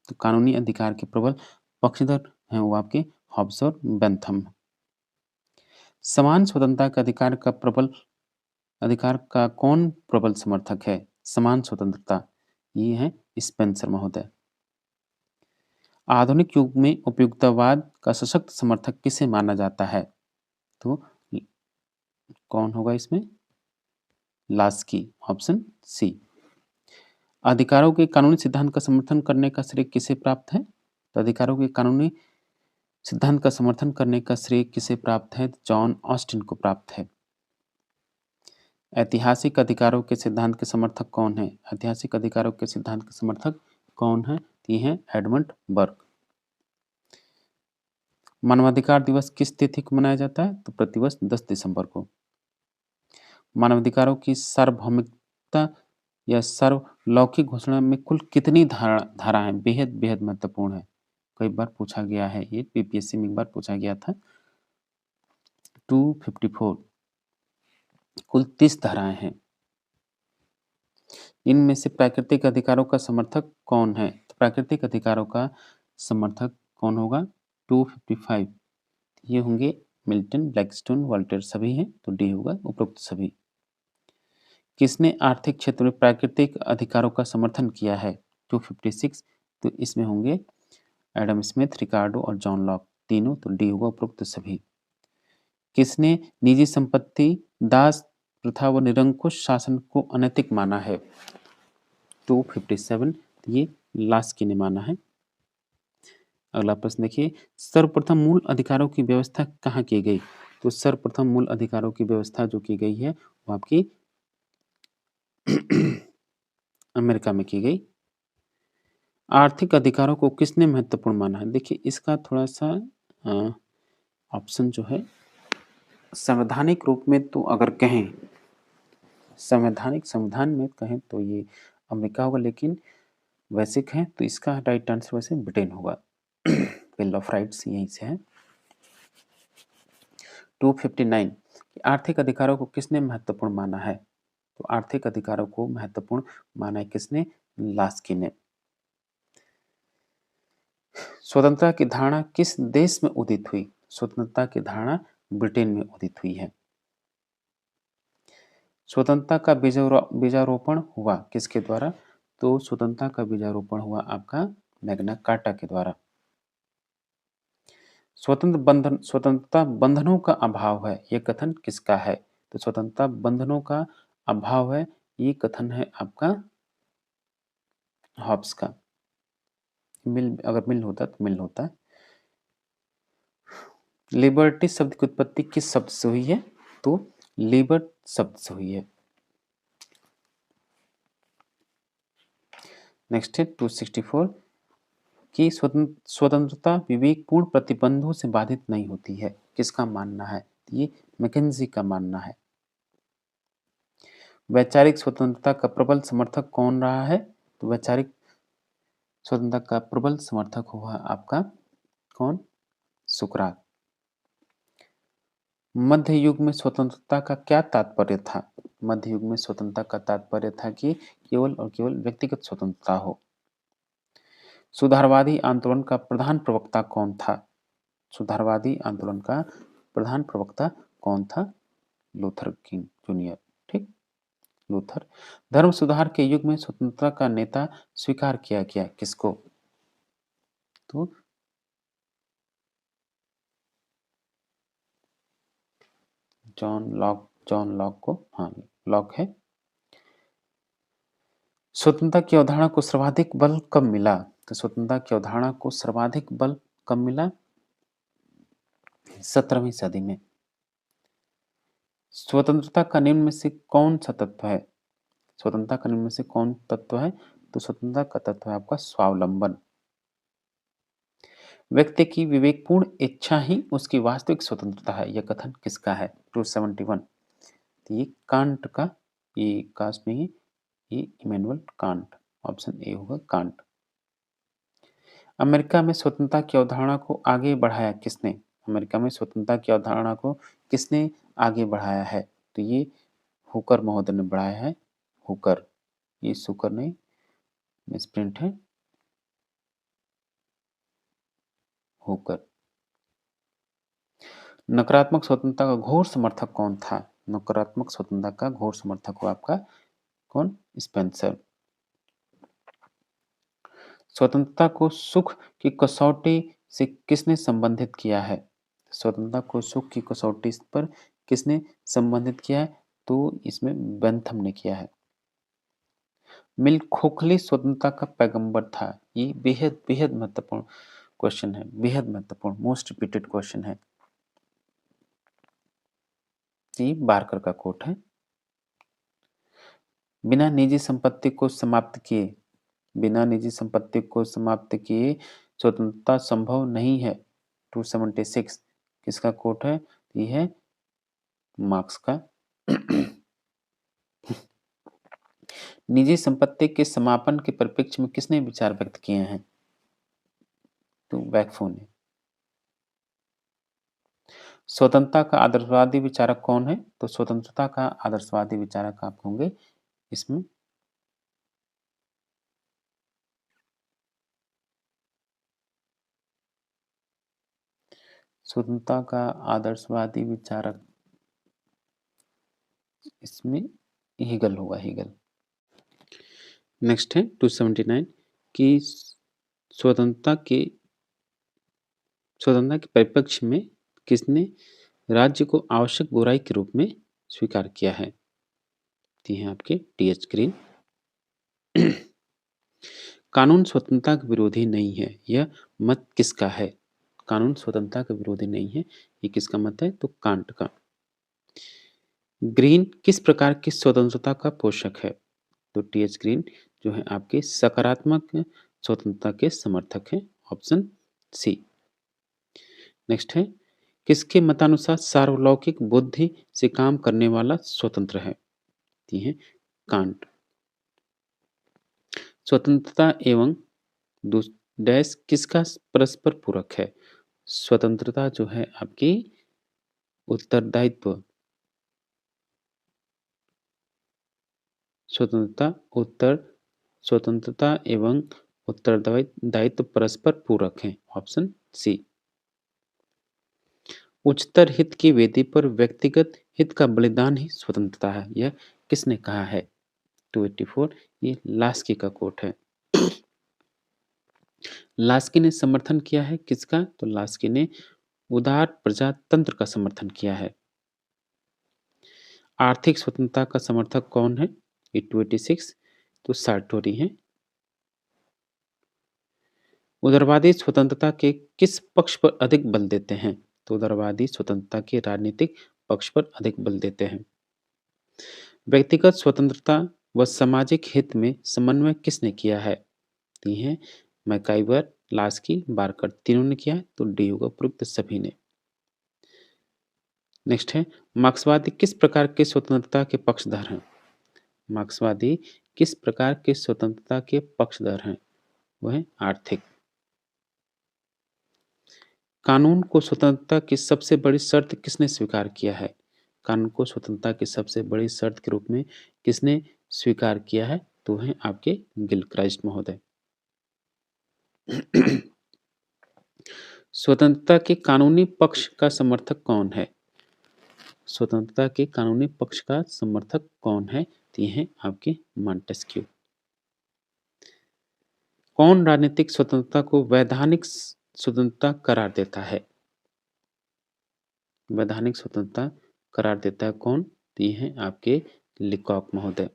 तो कानूनी अधिकार के प्रबल पक्षधर हैं वो आपके हॉब्स और बेंथम। समान स्वतंत्रता का अधिकार का कौन प्रबल समर्थक है? समान स्वतंत्रता, ये है स्पेंसर महोदय। आधुनिक युग में उपयुक्तवाद का सशक्त समर्थक किसे माना जाता है? तो कौन होगा इसमें? Laski, option C. अधिकारों के कानूनी सिद्धांत का समर्थन करने का श्रेय किसे प्राप्त है? तो अधिकारों के कानूनी सिद्धांत का समर्थन करने का श्रेय किसे प्राप्त है? जॉन ऑस्टिन को प्राप्त है। ऐतिहासिक अधिकारों के सिद्धांत के समर्थक कौन है? ऐतिहासिक अधिकारों के सिद्धांत के समर्थक कौन है? ये है एडमंड बर्ग। मानवाधिकार दिवस किस तिथि को मनाया जाता है? तो प्रतिवर्ष 10 दिसंबर को। मानवाधिकारों की सार्वभौमिकता या सार्वलौकिक घोषणा में कुल कितनी धाराएं बेहद बेहद महत्वपूर्ण है? कई बार पूछा गया है, ये पीपीएससी में एक बार पूछा गया था। 254, कुल 30 धाराएं हैं। इनमें से प्राकृतिक अधिकारों का समर्थक कौन है? तो प्राकृतिक अधिकारों का समर्थक कौन होगा? 255, ये होंगे मिल्टन, ब्लैकस्टोन, वॉल्टेयर, सभी हैं, तो डी होगा उपरोक्त सभी। किसने आर्थिक क्षेत्र में प्राकृतिक अधिकारों का समर्थन किया है? 256, तो इसमें होंगे एडम स्मिथ, रिकार्डो और जॉन लॉक, तीनों, तो डी होगा उपरोक्त सभी। किसने निजी संपत्ति दास प्रथा व निरंकुश शासन को अनैतिक माना है? 257, तो ये लास्की ने माना है। अगला प्रश्न देखिए, सर्वप्रथम मूल अधिकारों की व्यवस्था कहाँ की गई? तो सर्वप्रथम मूल अधिकारों की व्यवस्था जो की गई है वो आपकी अमेरिका में की गई। आर्थिक अधिकारों को किसने महत्वपूर्ण माना है? देखिए इसका थोड़ा सा ऑप्शन जो है संवैधानिक रूप में, तो अगर कहें संविधान में कहें तो ये अमेरिका होगा, लेकिन वैसे कहें तो इसका राइट आंसर वैसे ब्रिटेन होगा। बिल ऑफ राइट्स यहीं से है। 259, आर्थिक अधिकारों को किसने महत्वपूर्ण माना है? तो आर्थिक अधिकारों को महत्वपूर्ण माना है किसने? लास्की ने। स्वतंत्रता की धारणा किस देश में उदित हुई? स्वतंत्रता की धारणा ब्रिटेन में उदित हुई है। स्वतंत्रता का बीजारोपण हुआ किसके द्वारा? तो स्वतंत्रता का बीजारोपण हुआ आपका मैग्ना कार्टा के द्वारा। स्वतंत्रता बंधनों का अभाव है, यह कथन किसका है? तो स्वतंत्रता बंधनों का अभाव है, ये कथन है आपका हॉब्स का। अगर मिल होता तो मिल होता। लिबर्टी शब्द की उत्पत्ति किस शब्द से हुई है? तो लिबर्ट शब्द से हुई है। नेक्स्ट है 264 कि स्वतंत्रता विवेकपूर्ण प्रतिबंधों से बाधित नहीं होती है, किसका मानना है? ये मैकेंजी का मानना है। वैचारिक स्वतंत्रता का प्रबल समर्थक कौन रहा है? तो वैचारिक स्वतंत्रता का प्रबल समर्थक हुआ आपका कौन? सुकरात। मध्य युग में स्वतंत्रता का क्या तात्पर्य था? मध्य युग में स्वतंत्रता का तात्पर्य था कि केवल और केवल व्यक्तिगत स्वतंत्रता हो। सुधारवादी आंदोलन का प्रधान प्रवक्ता कौन था? सुधारवादी आंदोलन का प्रधान प्रवक्ता कौन था? Luther king junior. ठीक, लूथर। धर्म सुधार के युग में स्वतंत्रता का नेता स्वीकार किया गया किसको? तो जॉन लॉक को, हाँ लॉक है। स्वतंत्रता की अवधारणा को सर्वाधिक बल कब मिला? तो स्वतंत्रता की अवधारणा को सर्वाधिक बल कब मिला? 17वीं सदी में। स्वतंत्रता का निम्न में से कौन सा तत्व है? स्वतंत्रता का निम्न में से कौन तत्व है? तो स्वतंत्रता का तत्व है आपका स्वावलंबन। व्यक्ति की विवेकपूर्ण इच्छा ही उसकी वास्तविक स्वतंत्रता है, यह कथन किसका है? 271। तो ये कांट का, ये कास्ट नहीं है, ये इमैनुअल कांट, ऑप्शन ए होगा कांट। अमेरिका में स्वतंत्रता की अवधारणा को आगे बढ़ाया किसने? अमेरिका में स्वतंत्रता की अवधारणा को किसने आगे बढ़ाया है? तो ये हुकर महोदय ने बढ़ाया है, हुकर, ये सुकर नहीं, मिसप्रिंट है, हुकर। नकारात्मक स्वतंत्रता का घोर समर्थक कौन था? नकारात्मक स्वतंत्रता का घोर समर्थक हुआ आपका कौन? स्पेंसर। स्वतंत्रता को सुख की कसौटी से किसने संबंधित किया है? स्वतंत्रता को सुख की कसौटी पर किसने संबंधित किया है? तो इसमें बेंथम ने किया है। मिल खोखली स्वतंत्रता का पैगंबर था। ये बेहद बेहद महत्वपूर्ण क्वेश्चन है, बेहद महत्वपूर्ण, मोस्ट रिपीटेड क्वेश्चन है। ये बारकर का कोट है। बिना निजी संपत्ति को समाप्त किए, बिना निजी संपत्ति को समाप्त किए स्वतंत्रता संभव नहीं है। 276 किसका कोट है? ये है मार्क्स का। निजी संपत्ति के समापन के परिप्रेक्ष्य में किसने विचार व्यक्त किए हैं? तो वैकफो ने। स्वतंत्रता का आदर्शवादी विचारक कौन है? तो स्वतंत्रता का आदर्शवादी विचारक आप होंगे इसमें स्वतंत्रता का आदर्शवादी विचारक इसमें हीगल होगा, हीगल। नेक्स्ट है 279 कि स्वतंत्रता के परिप्रेक्ष्य में किसने राज्य को आवश्यक बुराई के रूप में स्वीकार किया है? ये हैं आपके टी.एच. ग्रीन। कानून स्वतंत्रता का विरोधी नहीं है, यह मत किसका है? कानून स्वतंत्रता का विरोधी नहीं है, ये किसका मत है? तो कांट का। ग्रीन किस प्रकार की स्वतंत्रता का पोषक है? तो टी.एच. ग्रीन जो है आपके सकारात्मक स्वतंत्रता के समर्थक हैं, ऑप्शन सी। नेक्स्ट है किसके मतानुसार सार्वलौकिक बुद्धि से काम करने वाला स्वतंत्र है? ये है कांट। स्वतंत्रता एवं डैश किसका परस्पर पूरक है? स्वतंत्रता जो है आपकी उत्तरदायित्व, स्वतंत्रता एवं उत्तरदायित्व परस्पर पूरक हैं, ऑप्शन सी। उच्चतर हित की वेदी पर व्यक्तिगत हित का बलिदान ही स्वतंत्रता है, यह किसने कहा है? 284 ये लास्की का कोट है। लास्की ने समर्थन किया है किसका? तो लास्की ने उदार प्रजातंत्र का समर्थन किया है। आर्थिक स्वतंत्रता का समर्थक कौन है? ये 286 तो सार्टोरी है। उदारवादी स्वतंत्रता के किस पक्ष पर अधिक बल देते हैं? तो उदारवादी स्वतंत्रता के राजनीतिक पक्ष पर अधिक बल देते हैं। व्यक्तिगत स्वतंत्रता व सामाजिक हित में समन्वय किसने किया है? ये हैं मैकाइवर, लास्की, बारकर, तीनों ने किया है, तो डी होगा उपरोक्त सभी ने। नेक्स्ट है मार्क्सवादी किस प्रकार के स्वतंत्रता के पक्षधर हैं? मार्क्सवादी किस प्रकार के स्वतंत्रता के पक्षधर हैं? वह है आर्थिक। कानून को स्वतंत्रता की सबसे बड़ी शर्त किसने स्वीकार किया है? कानून को स्वतंत्रता की सबसे बड़ी शर्त के रूप में किसने स्वीकार किया है? तो है आपके गिलक्राइस्ट महोदय। स्वतंत्रता के कानूनी पक्ष का समर्थक कौन है? स्वतंत्रता के कानूनी पक्ष का समर्थक कौन है? तो ये हैं आपके मॉन्टेस्क्यू। कौन राजनीतिक स्वतंत्रता को वैधानिक स्वतंत्रता करार देता है? वैधानिक स्वतंत्रता करार देता है कौन? तो ये हैं आपके लिकॉक महोदय।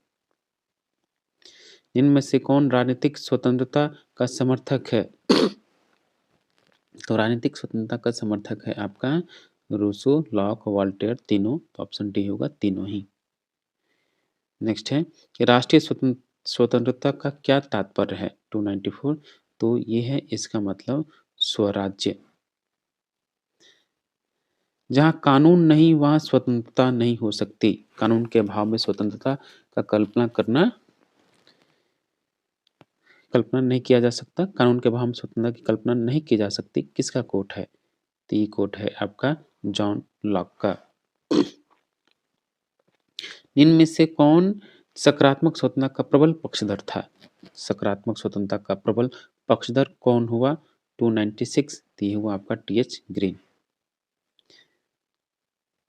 इनमें से कौन राजनीतिक स्वतंत्रता का समर्थक है? तो राजनीतिक स्वतंत्रता का समर्थक है आपका रूसो, लॉक, वॉल्टेयर, तीनों। तो ऑप्शन डी होगा तीनों ही। नेक्स्ट है कि राष्ट्रीय स्वतंत्रता का क्या तात्पर्य है? 294 तो ये है इसका मतलब स्वराज्य। जहाँ कानून नहीं वहाँ स्वतंत्रता नहीं हो सकती। कानून के अभाव में स्वतंत्रता का कल्पना नहीं किया जा सकता। कानून के अभाव में स्वतंत्रता की कल्पना नहीं की जा सकती। किसका कोट है? तो ये कोट है आपका जॉन लॉक का। इनमें में से कौन सकारात्मक स्वतंत्रता का प्रबल पक्षधर था? सकारात्मक स्वतंत्रता का प्रबल पक्षधर कौन हुआ? 296 ये हुआ आपका टीएच ग्रीन।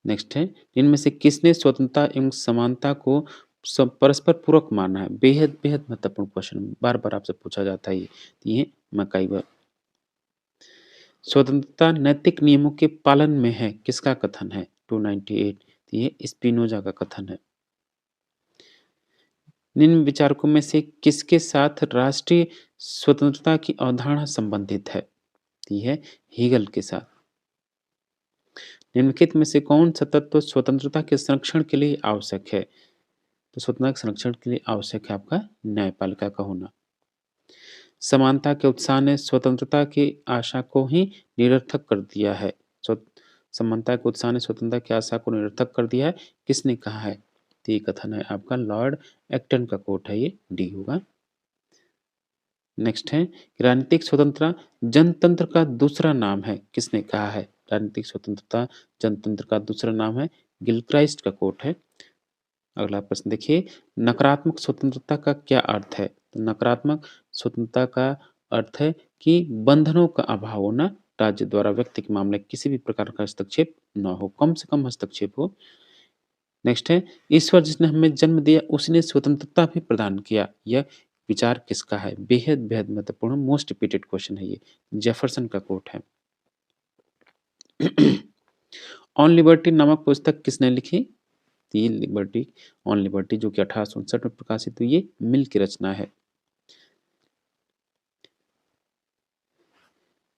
नेक्स्ट है, इनमें से किसने स्वतंत्रता एवं समानता को परस्पर पूरक माना है? बेहद बेहद महत्वपूर्ण क्वेश्चन, बार बार आपसे पूछा जाता है ये मैकाइवर। स्वतंत्रता नैतिक नियमों के पालन में है, किसका कथन है? 298 ये स्पिनोजा का कथन है। निम्न विचारकों में से किसके साथ राष्ट्रीय स्वतंत्रता की अवधारणा संबंधित है? ये है हीगल के साथ। निम्नलिखित में से कौन सा तत्व स्वतंत्रता के संरक्षण के लिए आवश्यक है? तो स्वतंत्रता के संरक्षण के लिए आवश्यक है आपका न्यायपालिका का होना। समानता के उत्साह ने स्वतंत्रता की आशा को ही निरर्थक कर दिया है। समानता के उत्साह ने स्वतंत्रता की आशा को निरर्थक कर दिया है, किसने कहा है? तो ये कथन है आपका लॉर्ड एक्टन का कोट है, ये डी होगा। नेक्स्ट है, राजनीतिक स्वतंत्रता जनतंत्र का दूसरा नाम है, किसने कहा है? राजनीतिक स्वतंत्रता जनतंत्र का दूसरा नाम है, गिलक्राइस्ट का कोट है। अगला प्रश्न देखिए, नकारात्मक स्वतंत्रता का क्या अर्थ है? तो नकारात्मक स्वतंत्रता का अर्थ है कि बंधनों का अभाव होना, राज्य द्वारा व्यक्ति के मामले किसी भी प्रकार का हस्तक्षेप न हो, कम से कम हस्तक्षेप हो। नेक्स्ट है, ईश्वर जिसने हमें जन्म दिया उसने स्वतंत्रता भी प्रदान किया, यह विचार किसका है? बेहद बेहद महत्वपूर्ण मोस्ट रिपीटेड क्वेश्चन है ये, जेफरसन का कोट है। ऑन लिबर्टी नामक पुस्तक किसने लिखी? दी लिबर्टी ऑन लिबर्टी, जो कि 1859 में प्रकाशित हुई, ये मिल की रचना है।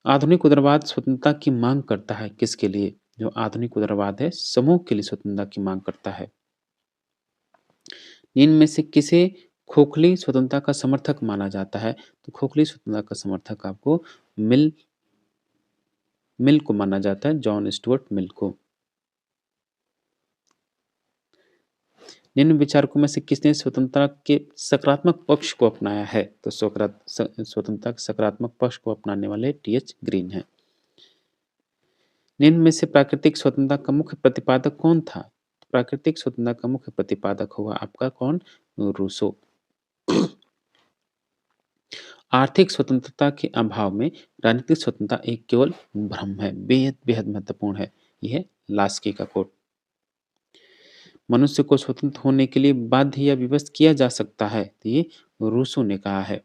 आधुनिक उदारवाद स्वतंत्रता की मांग करता है, किसके लिए? जो आधुनिक उदारवाद है समूह के लिए स्वतंत्रता की मांग करता है। इनमें से किसे खोखली स्वतंत्रता का समर्थक माना जाता है? तो खोखली स्वतंत्रता का समर्थक आपको मिल मिल को माना जाता है, जॉन स्टुअर्ट मिल को। निम्न विचारकों में से किसने स्वतंत्रता के सकारात्मक पक्ष को अपनाया है? तो स्वतंत्रता के सकारात्मक पक्ष को अपनाने वाले टीएच ग्रीन है। निम्न में से प्राकृतिक स्वतंत्रता का मुख्य प्रतिपादक कौन था? प्राकृतिक स्वतंत्रता का मुख्य प्रतिपादक हुआ आपका कौन? रूसो। आर्थिक स्वतंत्रता के अभाव में राजनीतिक स्वतंत्रता एक केवल भ्रम है, बेहद बेहद महत्वपूर्ण है। यह लास्की का कोट। मनुष्य को स्वतंत्र होने के लिए बाध्य या विवश किया जा सकता है, तो ये रूसो ने कहा है।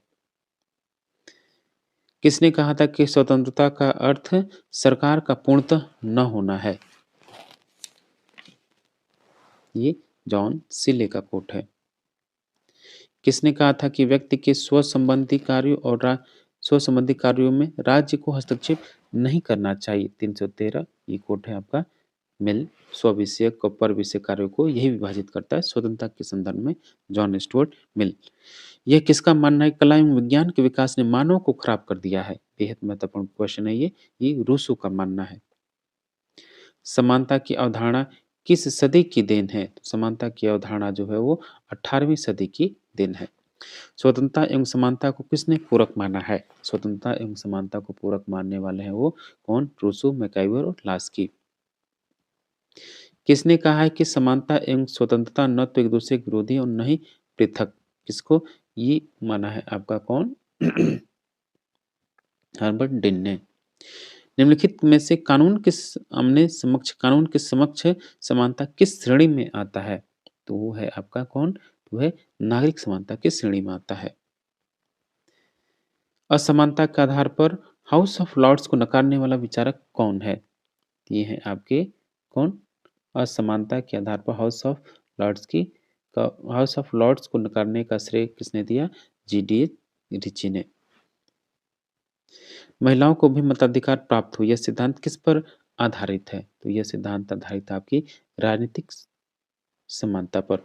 किसने कहा था कि स्वतंत्रता का अर्थ सरकार का पूर्णतः न होना है? ये जॉन सिले का कोट है। किसने कहा था कि व्यक्ति के स्व संबंधी कार्यों में राज्य को हस्तक्षेप नहीं करना चाहिए? 313 ये कोट है आपका। मिल स्व विषयक और पर विषय कार्यों को यही विभाजित करता है स्वतंत्रता के संदर्भ में, जॉन स्टुअर्ट मिल। यह किसका मानना है? कला एवं विज्ञान के विकास ने मानव को खराब कर दिया है, बेहद महत्वपूर्ण क्वेश्चन है ये रूसो का मानना है। समानता की अवधारणा किस सदी की देन है? समानता की अवधारणा जो है वो 18वीं सदी की देन है। स्वतंत्रता एवं समानता को किसने पूरक माना है? स्वतंत्रता एवं समानता को पूरक मानने वाले हैं वो कौन? रूसो, मैकाइवर और लास्की। किसने कहा है कि समानता एवं स्वतंत्रता न तो एक दूसरे के विरोधी और न ही पृथक? किसको ये माना है आपका कौन? हर्बर्ट डिन ने। निम्नलिखित में से कानून के समक्ष समानता किस श्रेणी में आता है? तो वो है आपका कौन? तो है नागरिक समानता की श्रेणी में आता है। असमानता के आधार पर हाउस ऑफ लॉर्ड्स को नकारने वाला विचारक कौन है? ये है आपके कौन? असमानता के आधार पर हाउस ऑफ लॉर्ड्स को नकारने का श्रेय किसने दिया? जीडी रिची ने। महिलाओं को भी मताधिकार प्राप्त हुआ, यह सिद्धांत किस पर आधारित है? तो यह सिद्धांत आधारित है आपकी राजनीतिक समानता पर।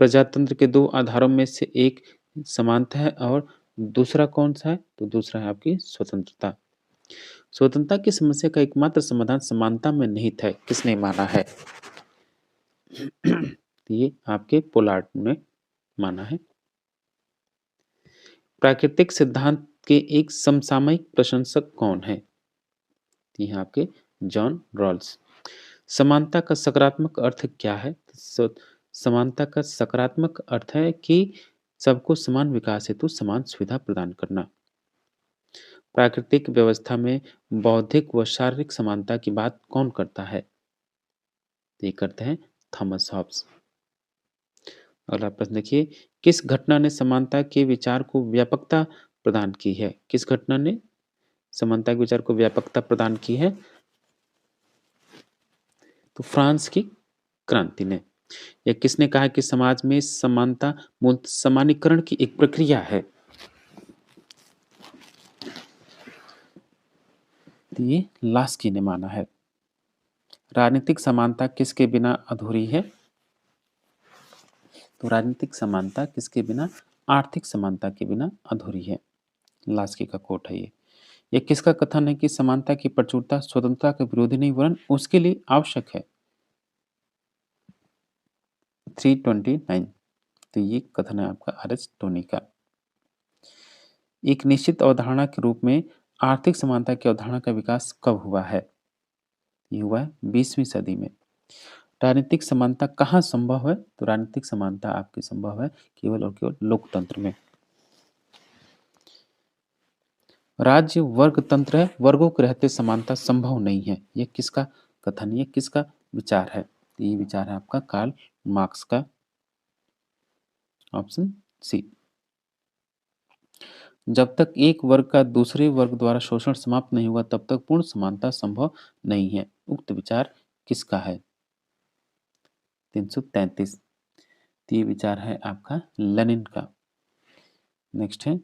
प्रजातंत्र के दो आधारों में से एक समानता है और दूसरा कौन-सा है? तो दूसरा है आपकी स्वतंत्रता। स्वतंत्रता की समस्या का एकमात्र समाधान समानता में निहित है, किसने माना है? तो ये आपके पोलार्ड ने माना है। प्राकृतिक सिद्धांत के एक समसामयिक प्रशंसक कौन है? ये हैं आपके जॉन रॉल्स। समानता का सकारात्मक अर्थ क्या है? समानता का सकारात्मक अर्थ है कि सबको समान विकास हेतु समान सुविधा प्रदान करना। प्राकृतिक व्यवस्था में बौद्धिक व शारीरिक समानता की बात कौन करता है? तो ये करते हैं थॉमस हॉब्स। अगला प्रश्न देखिए, किस घटना ने समानता के विचार को व्यापकता प्रदान की है? किस घटना ने समानता के विचार को व्यापकता प्रदान की है? तो फ्रांस की क्रांति ने। या किसने कहा कि समाज में समानता मूलतः समानीकरण की एक प्रक्रिया है? तो ये लास्की ने माना है। राजनीतिक समानता किसके बिना अधूरी है? तो राजनीतिक समानता किसके बिना? आर्थिक समानता के बिना अधूरी है। लास्की का कोट है ये। यह किसका कथन है कि समानता की प्रचुरता स्वतंत्रता का विरोधी नहीं वरन उसके लिए आवश्यक है? 329। तो ये कथन है आपका अरिस्टोनी का। एक निश्चित अवधारणा के रूप में आर्थिक समानता की अवधारणा का विकास कब हुआ है? ये हुआ है 20वीं सदी में। राजनीतिक समानता कहाँ संभव है? तो राजनीतिक समानता आपकी संभव है केवल और केवल लोकतंत्र में। राज्य वर्ग तंत्र है, वर्गों के रहते समानता संभव नहीं है। ये किसका कथन, ये किसका विचार है? तो ये विचार है आपका कार्ल मार्क्स का। Option C. जब तक एक वर्ग का दूसरे वर्ग द्वारा शोषण समाप्त नहीं हुआ तब तक पूर्ण समानता संभव नहीं है। उक्त विचार किसका है? 333। तो ये विचार है आपका लेनिन का। नेक्स्ट है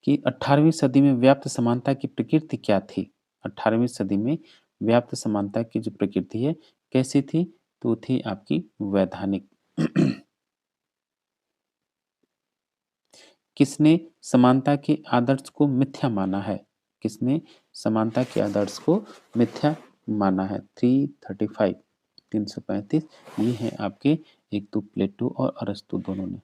कि 18वीं सदी में व्याप्त समानता की प्रकृति क्या थी? 18वीं सदी में व्याप्त समानता की जो प्रकृति है कैसी थी? तो थी आपकी वैधानिक। किसने समानता के आदर्श को मिथ्या माना है? किसने समानता के आदर्श को मिथ्या माना है? 335 335। ये है आपके एक तो प्लेटो और अरस्तु दोनों ने।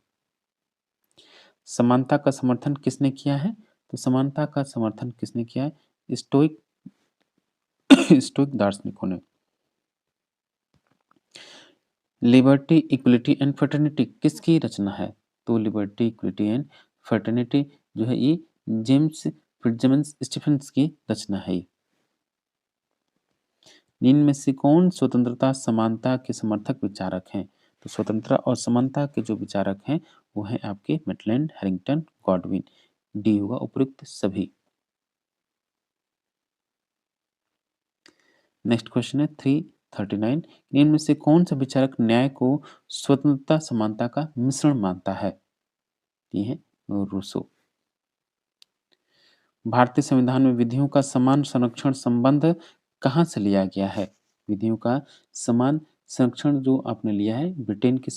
समानता का समर्थन किसने किया है? तो समानता का समर्थन किसने किया है? स्टोइक स्टोइक दार्शनिकों ने। लिबर्टी इक्वलिटी एंड फ्रेटर्निटी किसकी रचना है? तो लिबर्टी इक्वलिटी एंड फ्रेटर्निटी जो है ये जेम्स फिट्जसिमन्स स्टीफेंस की रचना है। निम्न में से कौन स्वतंत्रता समानता के समर्थक विचारक हैं? तो स्वतंत्रता और समानता के जो विचारक हैं वो हैं आपके मिटलैंड, हैरिंगटन, गॉडविन। डी होगा उपयुक्त सभी। नेक्स्ट क्वेश्चन है 339। निम्न में से कौन सा विचारक न्याय को स्वतंत्रता समानता का मिश्रण मानता है? ये है रूसो। भारतीय संविधान में विधियों का समान संरक्षण संबंध कहाँ से लिया गया है? विधियों का समान संरक्षण जो आपने लिया है ब्रिटेन के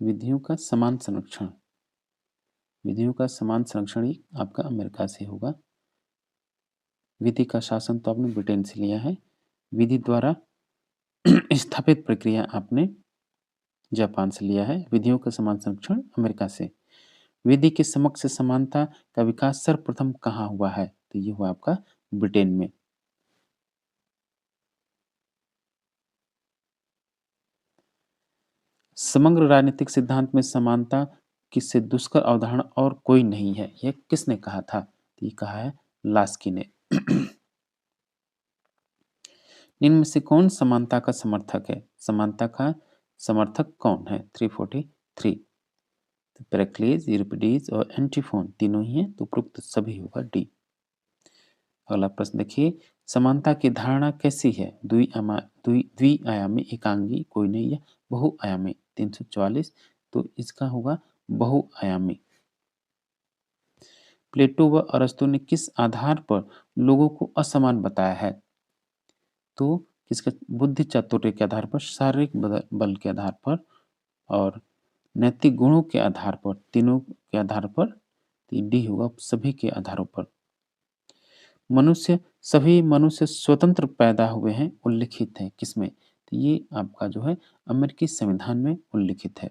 विधियों का समान संरक्षण, विधियों का समान संरक्षण ही आपका अमेरिका से होगा। विधि का शासन तो आपने ब्रिटेन से लिया है। विधि द्वारा स्थापित प्रक्रिया आपने जापान से लिया है। विधियों का समान संरक्षण अमेरिका से। विधि के समक्ष समानता का विकास सर्वप्रथम कहाँ हुआ है? तो ये हुआ आपका ब्रिटेन में। समग्र राजनीतिक सिद्धांत में समानता किससे दुष्कर अवधारणा और कोई नहीं है। यह किसने कहा था? तो ये कहा है लास्की ने। निम्न में से कौन समानता का समर्थक है? समानता का समर्थक कौन है? 343। तो पेरिक्लीज, यूरिपिडीज और एंटीफोन तीनों ही हैं तो उपयुक्त सभी होगा डी। अगला प्रश्न देखिए, समानता की धारणा कैसी है? द्विआयामी एकांगी कोई नहीं है, बहुआयामी 344। तो इसका होगा बहुआयामी। प्लेटो व अरस्तु ने किस आधार पर लोगों को असमान बताया है? तो किसके बुद्धि चातुर्य के आधार पर, शारीरिक बल के आधार पर और नैतिक गुणों के आधार पर, तीनों के आधार पर। डी होगा सभी के आधारों पर। मनुष्य सभी मनुष्य स्वतंत्र पैदा हुए हैं उल्लिखित है किसमें? तो ये आपका जो है अमेरिकी संविधान में उल्लिखित है।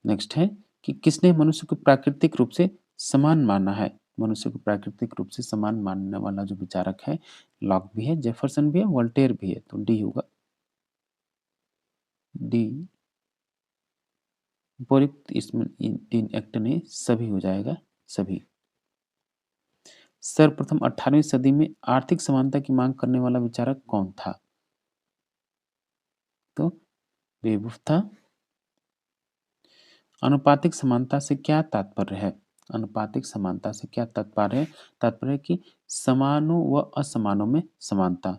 नेक्स्ट है कि किसने मनुष्य को प्राकृतिक रूप से समान माना है? मनुष्य को प्राकृतिक रूप से समान मानने वाला जो विचारक है, लॉक भी है, जेफरसन भी है, वोल्टेयर भी है। तो डी होगा, डी उपयुक्त इसमें तीन एक्ट ने सभी हो जाएगा, सभी। सर्वप्रथम 18वीं सदी में आर्थिक समानता की मांग करने वाला विचारक कौन था? तो बेवकूफ था। अनुपातिक समानता से क्या तात्पर्य है? अनुपातिक समानता से क्या तात्पर्य है? तात्पर्य है कि समानों व असमानों में समानता।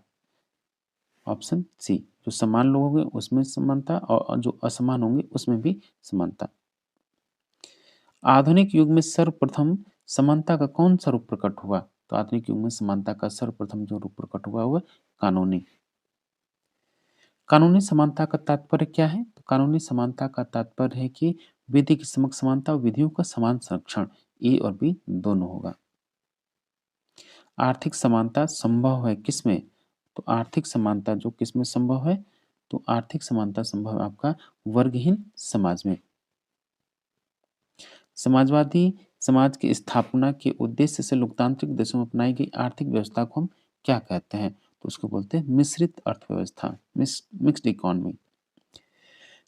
ऑप्शन सी, जो समान लोग होंगे उसमें समानता और जो असमान होंगे उसमें भी समानता। आधुनिक युग में सर्वप्रथम समानता का कौन सा रूप प्रकट हुआ? तो आधुनिक युग में समानता का सर्वप्रथम जो रूप प्रकट हुआ वह कानूनी। कानूनी समानता का तात्पर्य क्या है? तो कानूनी समानता का तात्पर्य है कि विधि की समक्ष समानता और विधियों का समान संरक्षण। ए और बी दोनों होगा। आर्थिक समानता संभव है किसमें? तो आर्थिक समानता जो किसमें संभव है? तो आर्थिक समानता संभव है आपका वर्गहीन समाज में। समाजवादी समाज की स्थापना के उद्देश्य से लोकतांत्रिक देशों में अपनाई गई आर्थिक व्यवस्था को हम क्या कहते हैं? तो उसको बोलते हैं मिश्रित अर्थव्यवस्था, मिक्स्ड इकोनॉमी।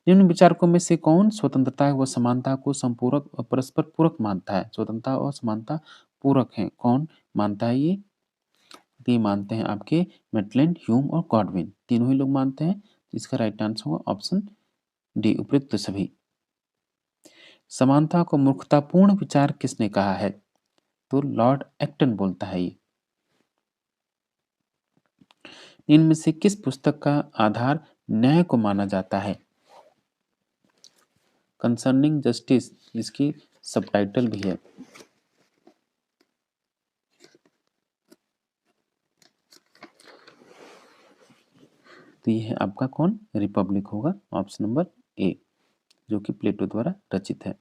निम्न विचारकों में से कौन स्वतंत्रता व समानता को संपूरक और परस्पर पूरक मानता है? स्वतंत्रता और समानता पूरक हैं, कौन मानता है ये? ये मानते हैं आपके मेटलैंड, ह्यूम और गॉडविन, तीनों ही लोग मानते हैं। इसका राइट आंसर होगा ऑप्शन डी, उपयुक्त सभी। समानता को मूर्खतापूर्ण विचार किसने कहा है? तो लॉर्ड एक्टन बोलता है ये। इनमें से किस पुस्तक का आधार न्याय को माना जाता है? कंसर्निंग जस्टिस, इसकी सबटाइटल भी है। तो ये है आपका कौन? रिपब्लिक होगा, ऑप्शन नंबर ए, जो कि प्लेटो द्वारा रचित है।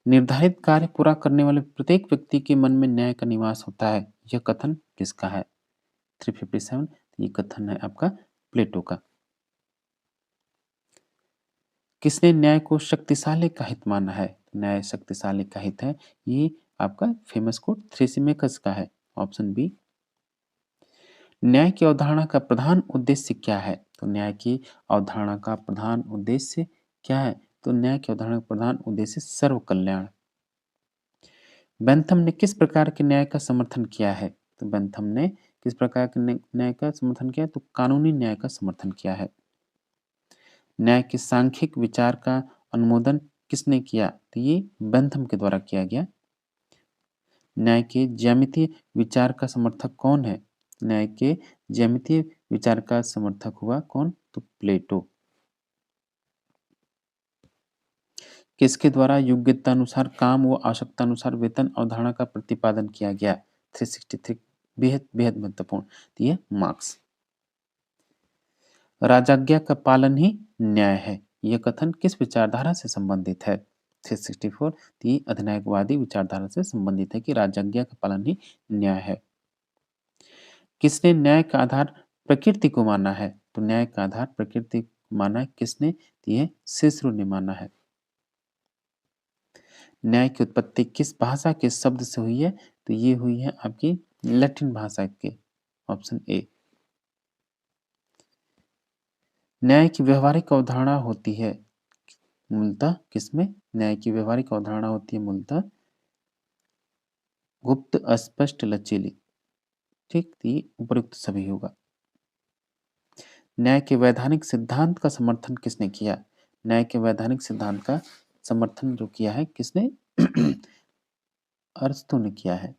निर्धारित कार्य पूरा करने वाले प्रत्येक व्यक्ति के मन में न्याय का निवास होता है, यह कथन किसका है? 357, ये कथन है आपका प्लेटो का। किसने न्याय को शक्तिशाली का हित माना है? न्याय शक्तिशाली का हित है, ये आपका फेमस कोट थ्रेसिमेकस का है, ऑप्शन बी। न्याय की अवधारणा का प्रधान उद्देश्य क्या है? तो न्याय की अवधारणा का प्रधान उद्देश्य क्या है? तो न्याय की अवधारणा का प्रधान उद्देश्य सर्व कल्याण। बेंथम ने किस प्रकार के न्याय का समर्थन किया है? तो बेंथम ने किस प्रकार के न्याय का समर्थन किया? तो कानूनी न्याय का समर्थन किया है। न्याय के सांख्यिक विचार का अनुमोदन किसने किया? तो ये बेंथम के द्वारा किया गया। न्याय के ज्यामितीय विचार का समर्थक कौन है? न्याय के ज्यामितीय विचार का समर्थक हुआ कौन? तो प्लेटो। किसके द्वारा योग्यता अनुसार काम व आवश्यकता अनुसार वेतन अवधारणा का प्रतिपादन किया गया? 363, बेहद बेहद महत्वपूर्ण। तो ये मार्क्स। राजाज्ञा का पालन ही न्याय है, यह कथन किस विचारधारा से संबंधित है? 364, ये अधिनायकवादी विचारधारा से संबंधित है कि राजाज्ञा का पालन ही न्याय है। किसने न्याय का आधार प्रकृति को माना है? तो न्याय का आधार प्रकृति को माना है किसने? तो यह सिसरो ने माना है। न्याय की उत्पत्ति किस भाषा के शब्द से हुई है? तो ये हुई है आपकी लैटिन भाषा के, ऑप्शन ए। न्याय की व्यवहारिक अवधारणा होती है मूलतः किसमें? न्याय की व्यवहारिक अवधारणा होती है मूलतः गुप्त, अस्पष्ट, लचीली। ठीक, ये उपयुक्त सभी होगा। न्याय के वैधानिक सिद्धांत का समर्थन किसने किया? न्याय के वैधानिक सिद्धांत का समर्थन जो किया है किसने? अरस्तू ने किया है।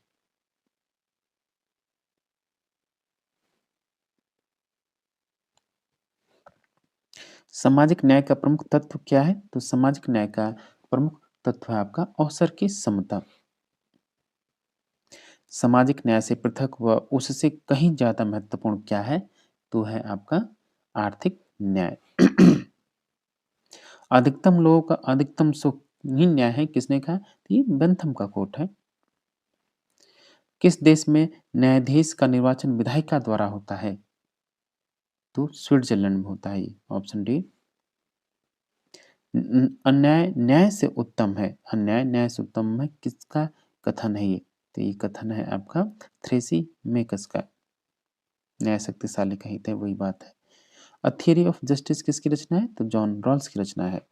सामाजिक न्याय का प्रमुख तत्व क्या है? तो सामाजिक न्याय का प्रमुख तत्व है आपका अवसर की समता। सामाजिक न्याय से पृथक व उससे कहीं ज्यादा महत्वपूर्ण क्या है? तो है आपका आर्थिक न्याय। अधिकतम लोगों का अधिकतम सुख ही न्याय है, किसने कहा? तो ये बेंथम का कोट है। किस देश में न्यायाधीश का निर्वाचन विधायिका द्वारा होता है? तो स्विट्जरलैंड में होता है ये, ऑप्शन डी। अन्याय न्याय से उत्तम है, अन्याय न्याय से उत्तम है, किसका कथन है ये? तो ये कथन है आपका थ्रेसिमेकस का। न्याय शक्तिशाली कहित है, वही बात है। अ थियरी ऑफ जस्टिस किसकी रचना है? तो जॉन रॉल्स की रचना है।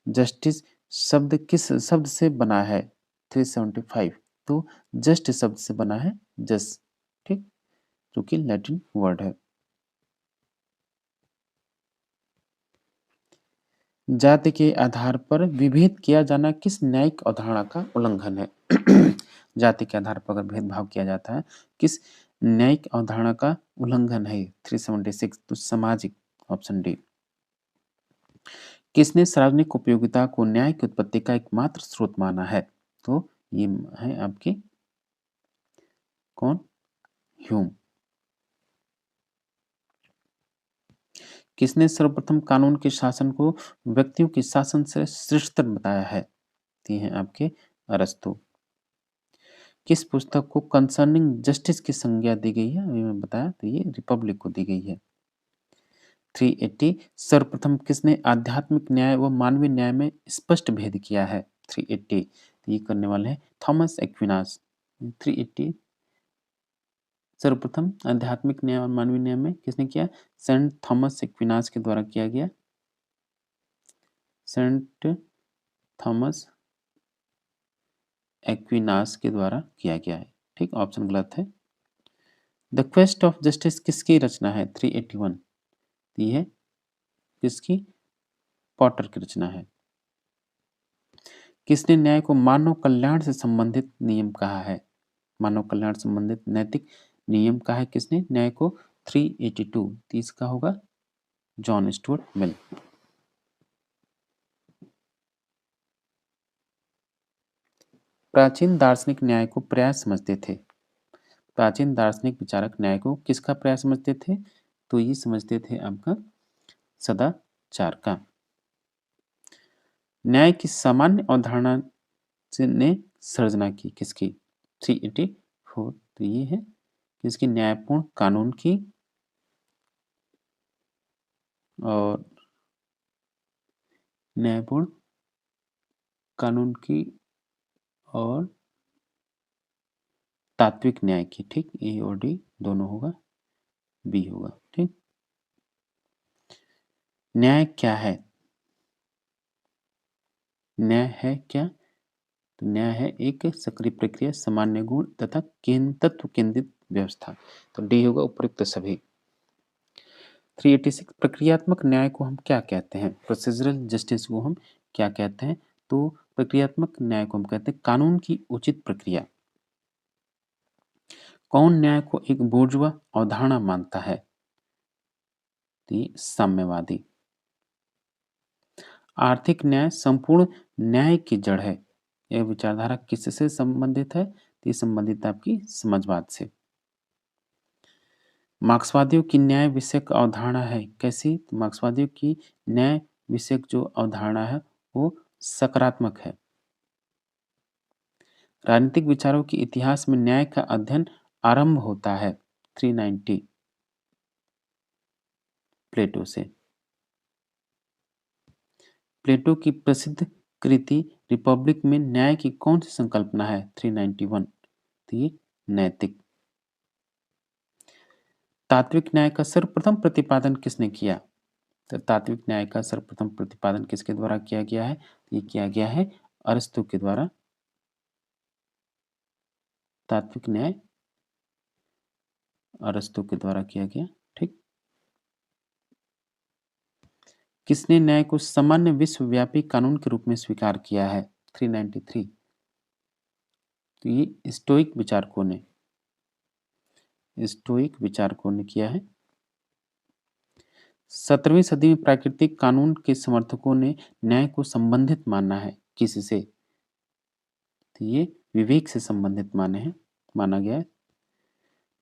जस्टिस शब्द किस शब्द से बना है? 375। तो जस्ट शब्द से बना है, जस, ठीक, जो कि लैटिन वर्ड है। जाति के आधार पर विभेद किया जाना किस न्यायिक अवधारणा का उल्लंघन है? जाति के आधार पर अगर भेदभाव किया जाता है, किस न्यायिक अवधारणा का उल्लंघन है? 376, तो सामाजिक, ऑप्शन डी। किसने सार्वजनिक उपयोगिता को न्याय की उत्पत्ति का एकमात्र स्रोत माना है? तो ये है आपके कौन? ह्यूम। किसने सर्वप्रथम कानून के शासन को व्यक्तियों के शासन से श्रेष्ठतर बताया है? ये हैं आपके अरस्तु। किस पुस्तक को कंसर्निंग जस्टिस की संज्ञा दी गई है? अभी मैं बताया, तो ये रिपब्लिक को दी गई है। 380, सर्वप्रथम किसने आध्यात्मिक न्याय व मानवीय न्याय में स्पष्ट भेद किया है? 380, तो ये करने वाले हैं थॉमस एक्विनास। 380, सर्वप्रथम आध्यात्मिक न्याय और मानवीय न्याय में किसने किया? सेंट थॉमस एक्विनास के द्वारा किया गया। सेंट थॉमस एक्विनास के द्वारा किया गया है, ठीक, ऑप्शन गलत है। द क्वेस्ट ऑफ जस्टिस किसकी रचना है? 381, ये है किसकी? पॉटर की रचना है। किसने न्याय को मानव कल्याण से संबंधित नियम कहा है? मानव कल्याण संबंधित नैतिक नियम कहा है किसने न्याय को? 382, 30 का होगा जॉन स्टुअर्ट मिल। प्राचीन दार्शनिक न्याय को पर्याय समझते थे। प्राचीन दार्शनिक विचारक न्याय को किसका पर्याय समझते थे? तो ये समझते थे आपका सदाचार का। न्याय की सामान्य अवधारणा ने सर्जना की किसकी? 384, तो ये है किसकी? न्यायपूर्ण कानून की और न्यायपूर्ण कानून की और तात्विक न्याय की, ठीक, ए और डी दोनों होगा, बी होगा, ठीक। न्याय क्या है? न्याय है क्या? तो न्याय है एक सक्रिय प्रक्रिया, सामान्य गुण तथा तत्व केंद्रित व्यवस्था, तो डी होगा उपयुक्त सभी। 386, प्रक्रियात्मक न्याय को हम क्या कहते हैं? प्रोसीजरल जस्टिस को हम क्या कहते हैं? तो प्रक्रियात्मक न्याय को हम कहते हैं कानून की उचित प्रक्रिया। कौन न्याय को एक बोर्जुआ अवधारणा मानता है? तो ये साम्यवादी। आर्थिक न्याय संपूर्ण न्याय की जड़ है। यह विचारधारा किससे संबंधित है? तो ये संबंधित आपकी समाजवाद से। मार्क्सवादियों की न्याय विषयक अवधारणा है कैसी? तो मार्क्सवादियों की न्याय विषयक जो अवधारणा है वो सकारात्मक है। राजनीतिक विचारों के इतिहास में न्याय का अध्ययन आरंभ होता है 390 प्लेटो से। प्लेटो की प्रसिद्ध कृति रिपब्लिक में न्याय की कौन सी संकल्पना है? 391, तो ये नैतिक। तात्विक न्याय का सर्वप्रथम प्रतिपादन किसने किया? तो तात्विक न्याय का सर्वप्रथम प्रतिपादन किसके द्वारा किया गया है? ये किया गया है अरस्तु के द्वारा। तात्विक न्याय अरस्तु के द्वारा किया गया, ठीक। किसने न्याय को सामान्य विश्वव्यापी कानून के रूप में स्वीकार किया है? 393, तो ये स्टोइक विचारकों ने किया है। 17वीं सदी में प्राकृतिक कानून के समर्थकों ने न्याय को संबंधित माना है किससे? तो ये विवेक से संबंधित माना गया है।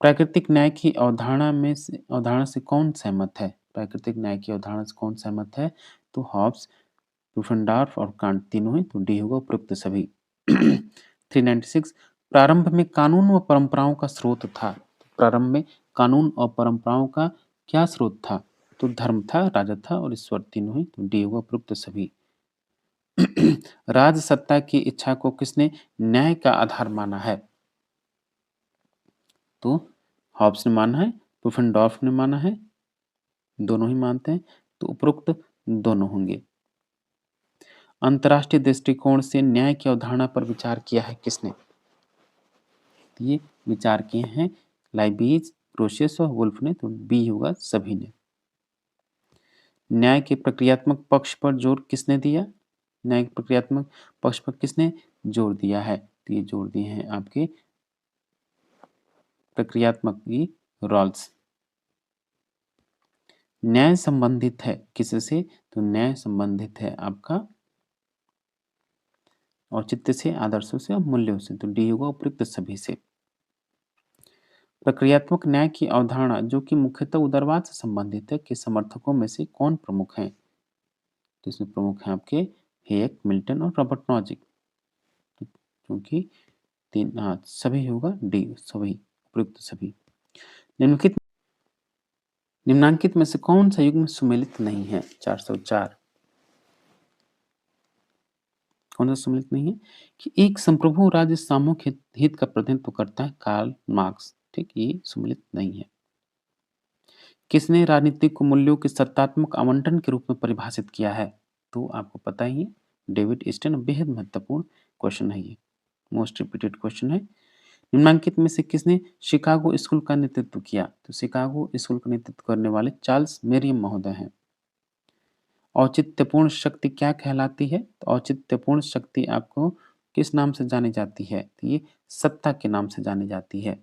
प्राकृतिक न्याय की अवधारणा से कौन सहमत है? प्राकृतिक न्याय की अवधारणा से कौन सहमत है? तो हॉब्स, रूफेनडार्फ और कांट तीनों ही, तो डी होगा उपयुक्त सभी। 396 प्रारंभ में कानून व परंपराओं का स्रोत था। प्रारंभ में कानून और परंपराओं का क्या स्रोत था? तो धर्म था, राजा था और ईश्वर, तीनों ही, तो डी होगा उपयुक्त सभी। राज सत्ता की इच्छा को किसने न्याय का आधार माना है? तो हॉब्स ने माना है, पुफेनडॉर्फ ने माना है, दोनों ही मानते हैं, तो उपरोक्त दोनों होंगे। अंतर्राष्ट्रीय दृष्टिकोण से न्याय की अवधारणा पर विचार किया है किसने? ये विचार किए हैं लाइबीज, क्रोशियस और वुल्फ ने, तो बी होगा सभी ने। न्याय के प्रक्रियात्मक पक्ष पर जोर किसने दिया? न्याय के प्रक्रियात्मक पक्ष पर किसने जोर दिया है? तो ये जोर दिए हैं आपके प्रक्रियात्मक की रॉल्स। न्याय संबंधित है किससे? तो न्याय संबंधित है आपका औचित्य से, आदर्शों से और मूल्यों से, तो डी होगा उपयुक्त सभी से। प्रक्रियात्मक न्याय की अवधारणा जो कि मुख्यतः उदारवाद से संबंधित है के समर्थकों में से कौन प्रमुख हैं? तो इसमें प्रमुख हैं आपके हेयक, मिल्टन और रॉबर्ट नॉजिक, क्योंकि तीन, हाँ सभी होगा, डी सभी, उपयुक्त सभी। निम्नलिखित निम्नांकित में से कौन सा युग्म सुमेलित नहीं है? 404 कौन सा सम्मिलित नहीं है? कि एक संप्रभु राज्य सामूहिक हित का प्रतिनिधित्व करता है, कार्ल मार्क्स, ठीक, ये सम्मिलित नहीं है। किसने राजनीतिक मूल्यों के सत्तात्मक आवंटन के रूप में परिभाषित किया है? तो आपको पता ही है, डेविड ईस्टन। बेहद महत्वपूर्ण क्वेश्चन है ये, मोस्ट रिपीटेड क्वेश्चन है। निम्नांकित में से किसने शिकागो स्कूल का नेतृत्व किया? तो शिकागो स्कूल का नेतृत्व करने वाले चार्ल्स मेरियम महोदय हैं। औचित्यपूर्ण शक्ति क्या कहलाती है? तो औचित्यपूर्ण शक्ति आपको किस नाम से जानी जाती है? तो ये सत्ता के नाम से जानी जाती है,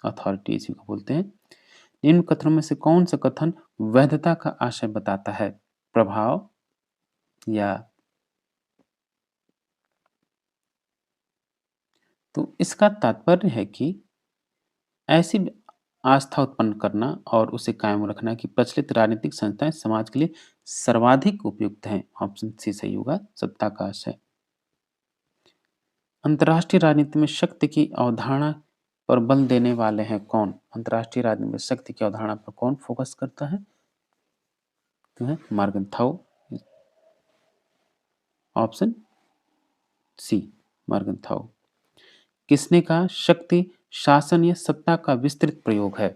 अथॉरिटी इसी को बोलते हैं। निम्न कथनों में से कौन सा कथन वैधता का आशय बताता है? प्रभाव या, तो इसका तात्पर्य है कि ऐसी आस्था उत्पन्न करना और उसे कायम रखना कि प्रचलित राजनीतिक संस्थाएं समाज के लिए सर्वाधिक उपयुक्त हैं। ऑप्शन सी सही होगा, सत्ता का आशय। अंतर्राष्ट्रीय राजनीति में शक्ति की अवधारणा पर बल देने वाले हैं कौन? अंतर्राष्ट्रीय राजनीति में शक्ति की अवधारणा पर कौन फोकस करता है? तो है मार्गनथाउ, ऑप्शन सी मार्गनथाउ। किसने कहा शक्ति शासन या सत्ता का विस्तृत प्रयोग है?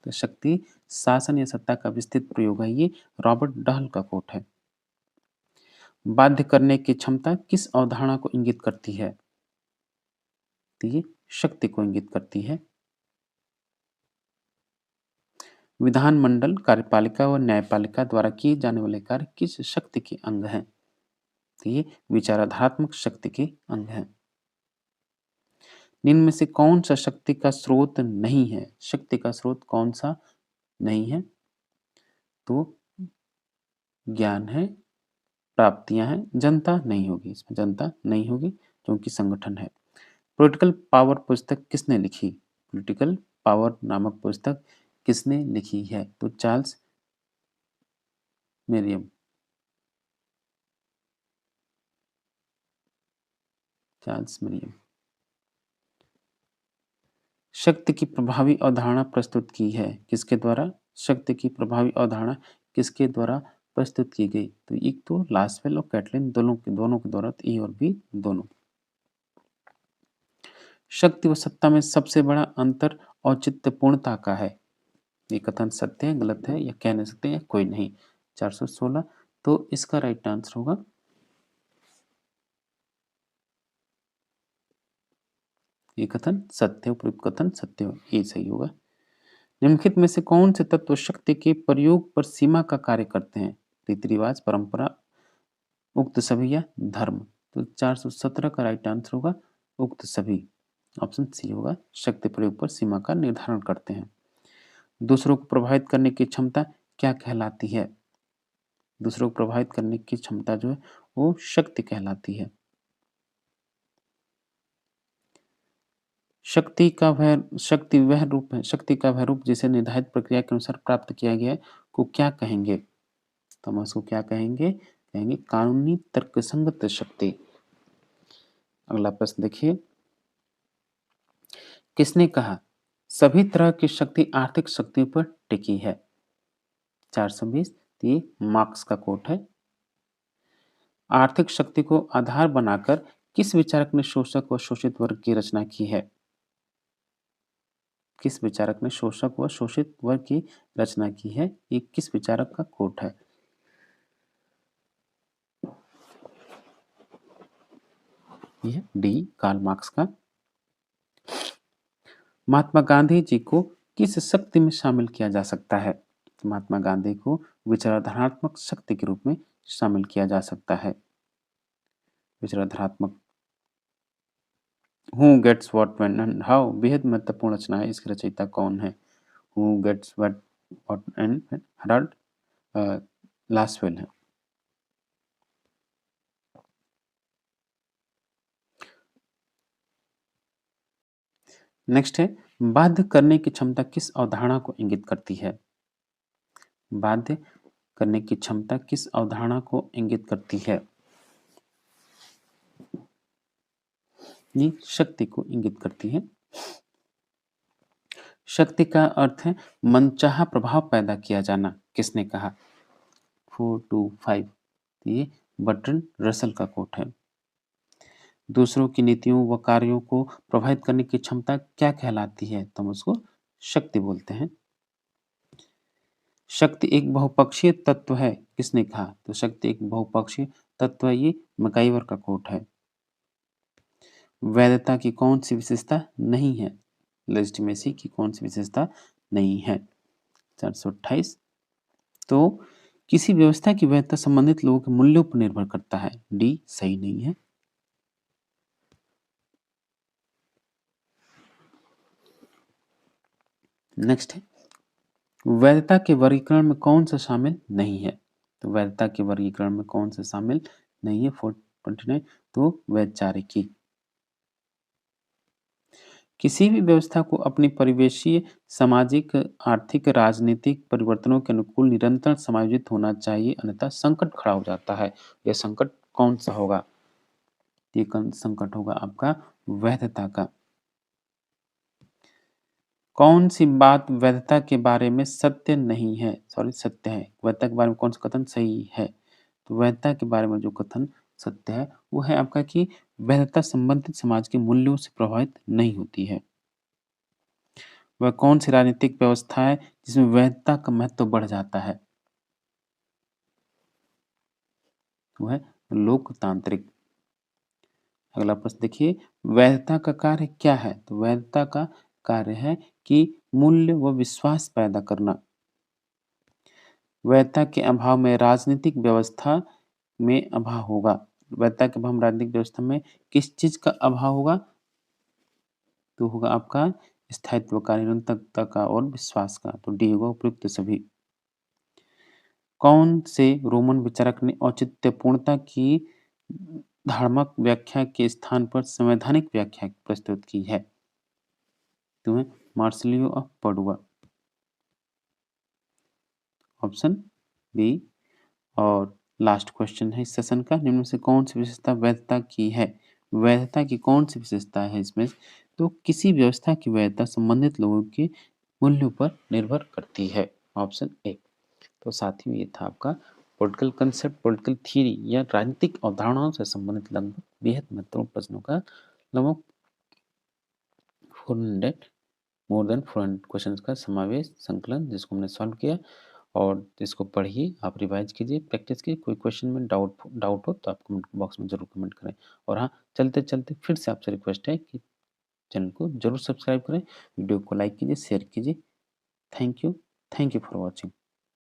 तो शक्ति शासन या सत्ता का विस्तृत प्रयोग है, ये रॉबर्ट डहल का कोट है। बाध्य करने की क्षमता किस अवधारणा को इंगित करती है? तो ये शक्ति को इंगित करती है। विधानमंडल, कार्यपालिका व न्यायपालिका द्वारा किए जाने वाले कार्य किस शक्ति के अंग हैं? तो ये विचाराधात्मक शक्ति के अंग हैं। निम्न में से कौन सा शक्ति का स्रोत नहीं है? शक्ति का स्रोत कौन सा नहीं है? तो ज्ञान है, प्राप्तियां हैं, जनता नहीं होगी, इसमें जनता नहीं होगी क्योंकि संगठन है। पॉलिटिकल पावर पुस्तक किसने लिखी? पॉलिटिकल पावर नामक पुस्तक किसने लिखी है? तो चार्ल्स मेरियम। चार्ल्स मेरियम। शक्ति की प्रभावी अवधारणा प्रस्तुत की है किसके द्वारा? शक्ति की प्रभावी अवधारणा किसके द्वारा प्रस्तुत की गई? तो एक तो लासवेल और कैटलिन, दोनों के द्वारा, ए और बी दोनों। शक्ति व सत्ता में सबसे बड़ा अंतर औचित्यपूर्णता का है। ये कथन सत्य है, गलत है, या कह नहीं सकते या कोई नहीं। 416, तो इसका राइट आंसर होगा ये कथन सत्य, उपयुक्त कथन सत्य, ये सही होगा। निम्नलिखित में से कौन से तत्व शक्ति के प्रयोग पर सीमा का कार्य करते हैं? रीति रिवाज, परंपरा, उक्त सभी या धर्म? तो 417 का राइट आंसर होगा उक्त सभी, ऑप्शन सी होगा, शक्ति प्रयोग पर सीमा का निर्धारण करते हैं। दूसरों को प्रभावित करने की क्षमता क्या कहलाती है? दूसरों को प्रभावित करने की क्षमता जो है वो शक्ति कहलाती है। शक्ति का वह रूप जिसे निर्धारित प्रक्रिया के अनुसार प्राप्त किया गया है को क्या कहेंगे? तो हम उसको क्या कहेंगे? कहेंगे कानूनी तर्कसंगत शक्ति। अगला प्रश्न देखिए, किसने कहा सभी तरह की शक्ति आर्थिक शक्तियों पर टिकी है? 420। ये मार्क्स का कोट है। आर्थिक शक्ति को आधार बनाकर किस विचारक ने शोषक व शोषित वर्ग की रचना की है? किस विचारक ने शोषक व शोषित वर्ग की रचना की है? ये किस विचारक का कोट है? यह डी कार्ल मार्क्स का। महात्मा गांधी जी को किस शक्ति में शामिल किया जा सकता है? महात्मा गांधी को विचारधारात्मक शक्ति के रूप में शामिल किया जा सकता है। विचारधारात्मक who gets what when and how बेहद महत्वपूर्ण रचना है। इसकी रचयिता कौन है? Who gets what and Harold Lasswell है। नेक्स्ट है, बाध्य करने की क्षमता किस अवधारणा को इंगित करती है? बाध्य करने की क्षमता किस अवधारणा को इंगित करती है? ये शक्ति को इंगित करती है। शक्ति का अर्थ है मनचाहा प्रभाव पैदा किया जाना। किसने कहा? 425। ये बर्ट्रैंड रसल का कोट है। दूसरों की नीतियों व कार्यों को प्रभावित करने की क्षमता क्या कहलाती है? तो हम उसको शक्ति बोलते हैं। शक्ति एक बहुपक्षीय तत्व है। किसने कहा? तो शक्ति एक बहुपक्षीय तत्व है। ये मैकाइवर का कोट है। वैधता की कौन सी विशेषता नहीं है? लेजिटिमेसी की कौन सी विशेषता नहीं है? 428। तो किसी व्यवस्था की वैधता संबंधित लोगों के मूल्यों पर निर्भर करता है। डी सही नहीं है। नेक्स्ट है, वैधता के वर्गीकरण में कौन सा शामिल नहीं है? तो वैधता के वर्गीकरण में कौन सा शामिल नहीं है? 429। तो वैचारिकी। किसी भी व्यवस्था को अपनी परिवेशीय सामाजिक आर्थिक राजनीतिक परिवर्तनों के अनुकूल निरंतर समायोजित होना चाहिए, अन्यथा संकट खड़ा हो जाता है। यह संकट कौन सा होगा? ये संकट होगा आपका वैधता का। कौन सी बात वैधता के बारे में सत्य नहीं है? सॉरी, सत्य है। वैधता के बारे में कौन सा कथन सही है? तो वैधता के बारे में जो कथन सत्य है वो है आपका कि वैधता संबंधित समाज के मूल्यों से प्रभावित नहीं होती है। वह कौन सी राजनीतिक व्यवस्था है जिसमें वैधता का महत्व बढ़ जाता है? वो है लोकतांत्रिक। अगला प्रश्न देखिए, वैधता का कार्य क्या है? तो वैधता का कार्य है कि मूल्य व विश्वास पैदा करना। वैधता के अभाव में राजनीतिक व्यवस्था में अभाव होगा। वैधता के अभाव में राजनीतिक व्यवस्था में किस चीज का अभाव होगा? तो होगा आपका स्थायित्व का, निरंतरता का और विश्वास का। तो डी होगा उपयुक्त सभी। कौन से रोमन विचारक ने औचित्यपूर्णता की धार्मिक व्याख्या के स्थान पर संवैधानिक व्याख्या प्रस्तुत की है? तो है Marsilio of Padua. Option B. और लास्ट क्वेश्चन है इस सेशन का, निम्न में से कौन सी विशेषता वैधता की है? वैधता की कौन सी विशेषता है इसमें? तो किसी व्यवस्था की वैधता संबंधित लोगों के मूल्यों पर निर्भर करती है। Option A. तो साथियों, ये था आपका पॉलिटिकल कंसेप्ट, पॉलिटिकल थ्योरी या राजनीतिक अवधारणाओं से संबंधित लगभग बेहद महत्वपूर्ण प्रश्नों का लगभग 400 मोर देन 400 क्वेश्चंस का समावेश संकलन, जिसको हमने सॉल्व किया। और इसको पढ़िए, आप रिवाइज कीजिए, प्रैक्टिस कीजिए। कोई क्वेश्चन में डाउट हो तो आप कमेंट बॉक्स में ज़रूर कमेंट करें। और हाँ, चलते-चलते फिर से आपसे रिक्वेस्ट है कि चैनल को ज़रूर सब्सक्राइब करें, वीडियो को लाइक कीजिए, शेयर कीजिए। Thank you for watching.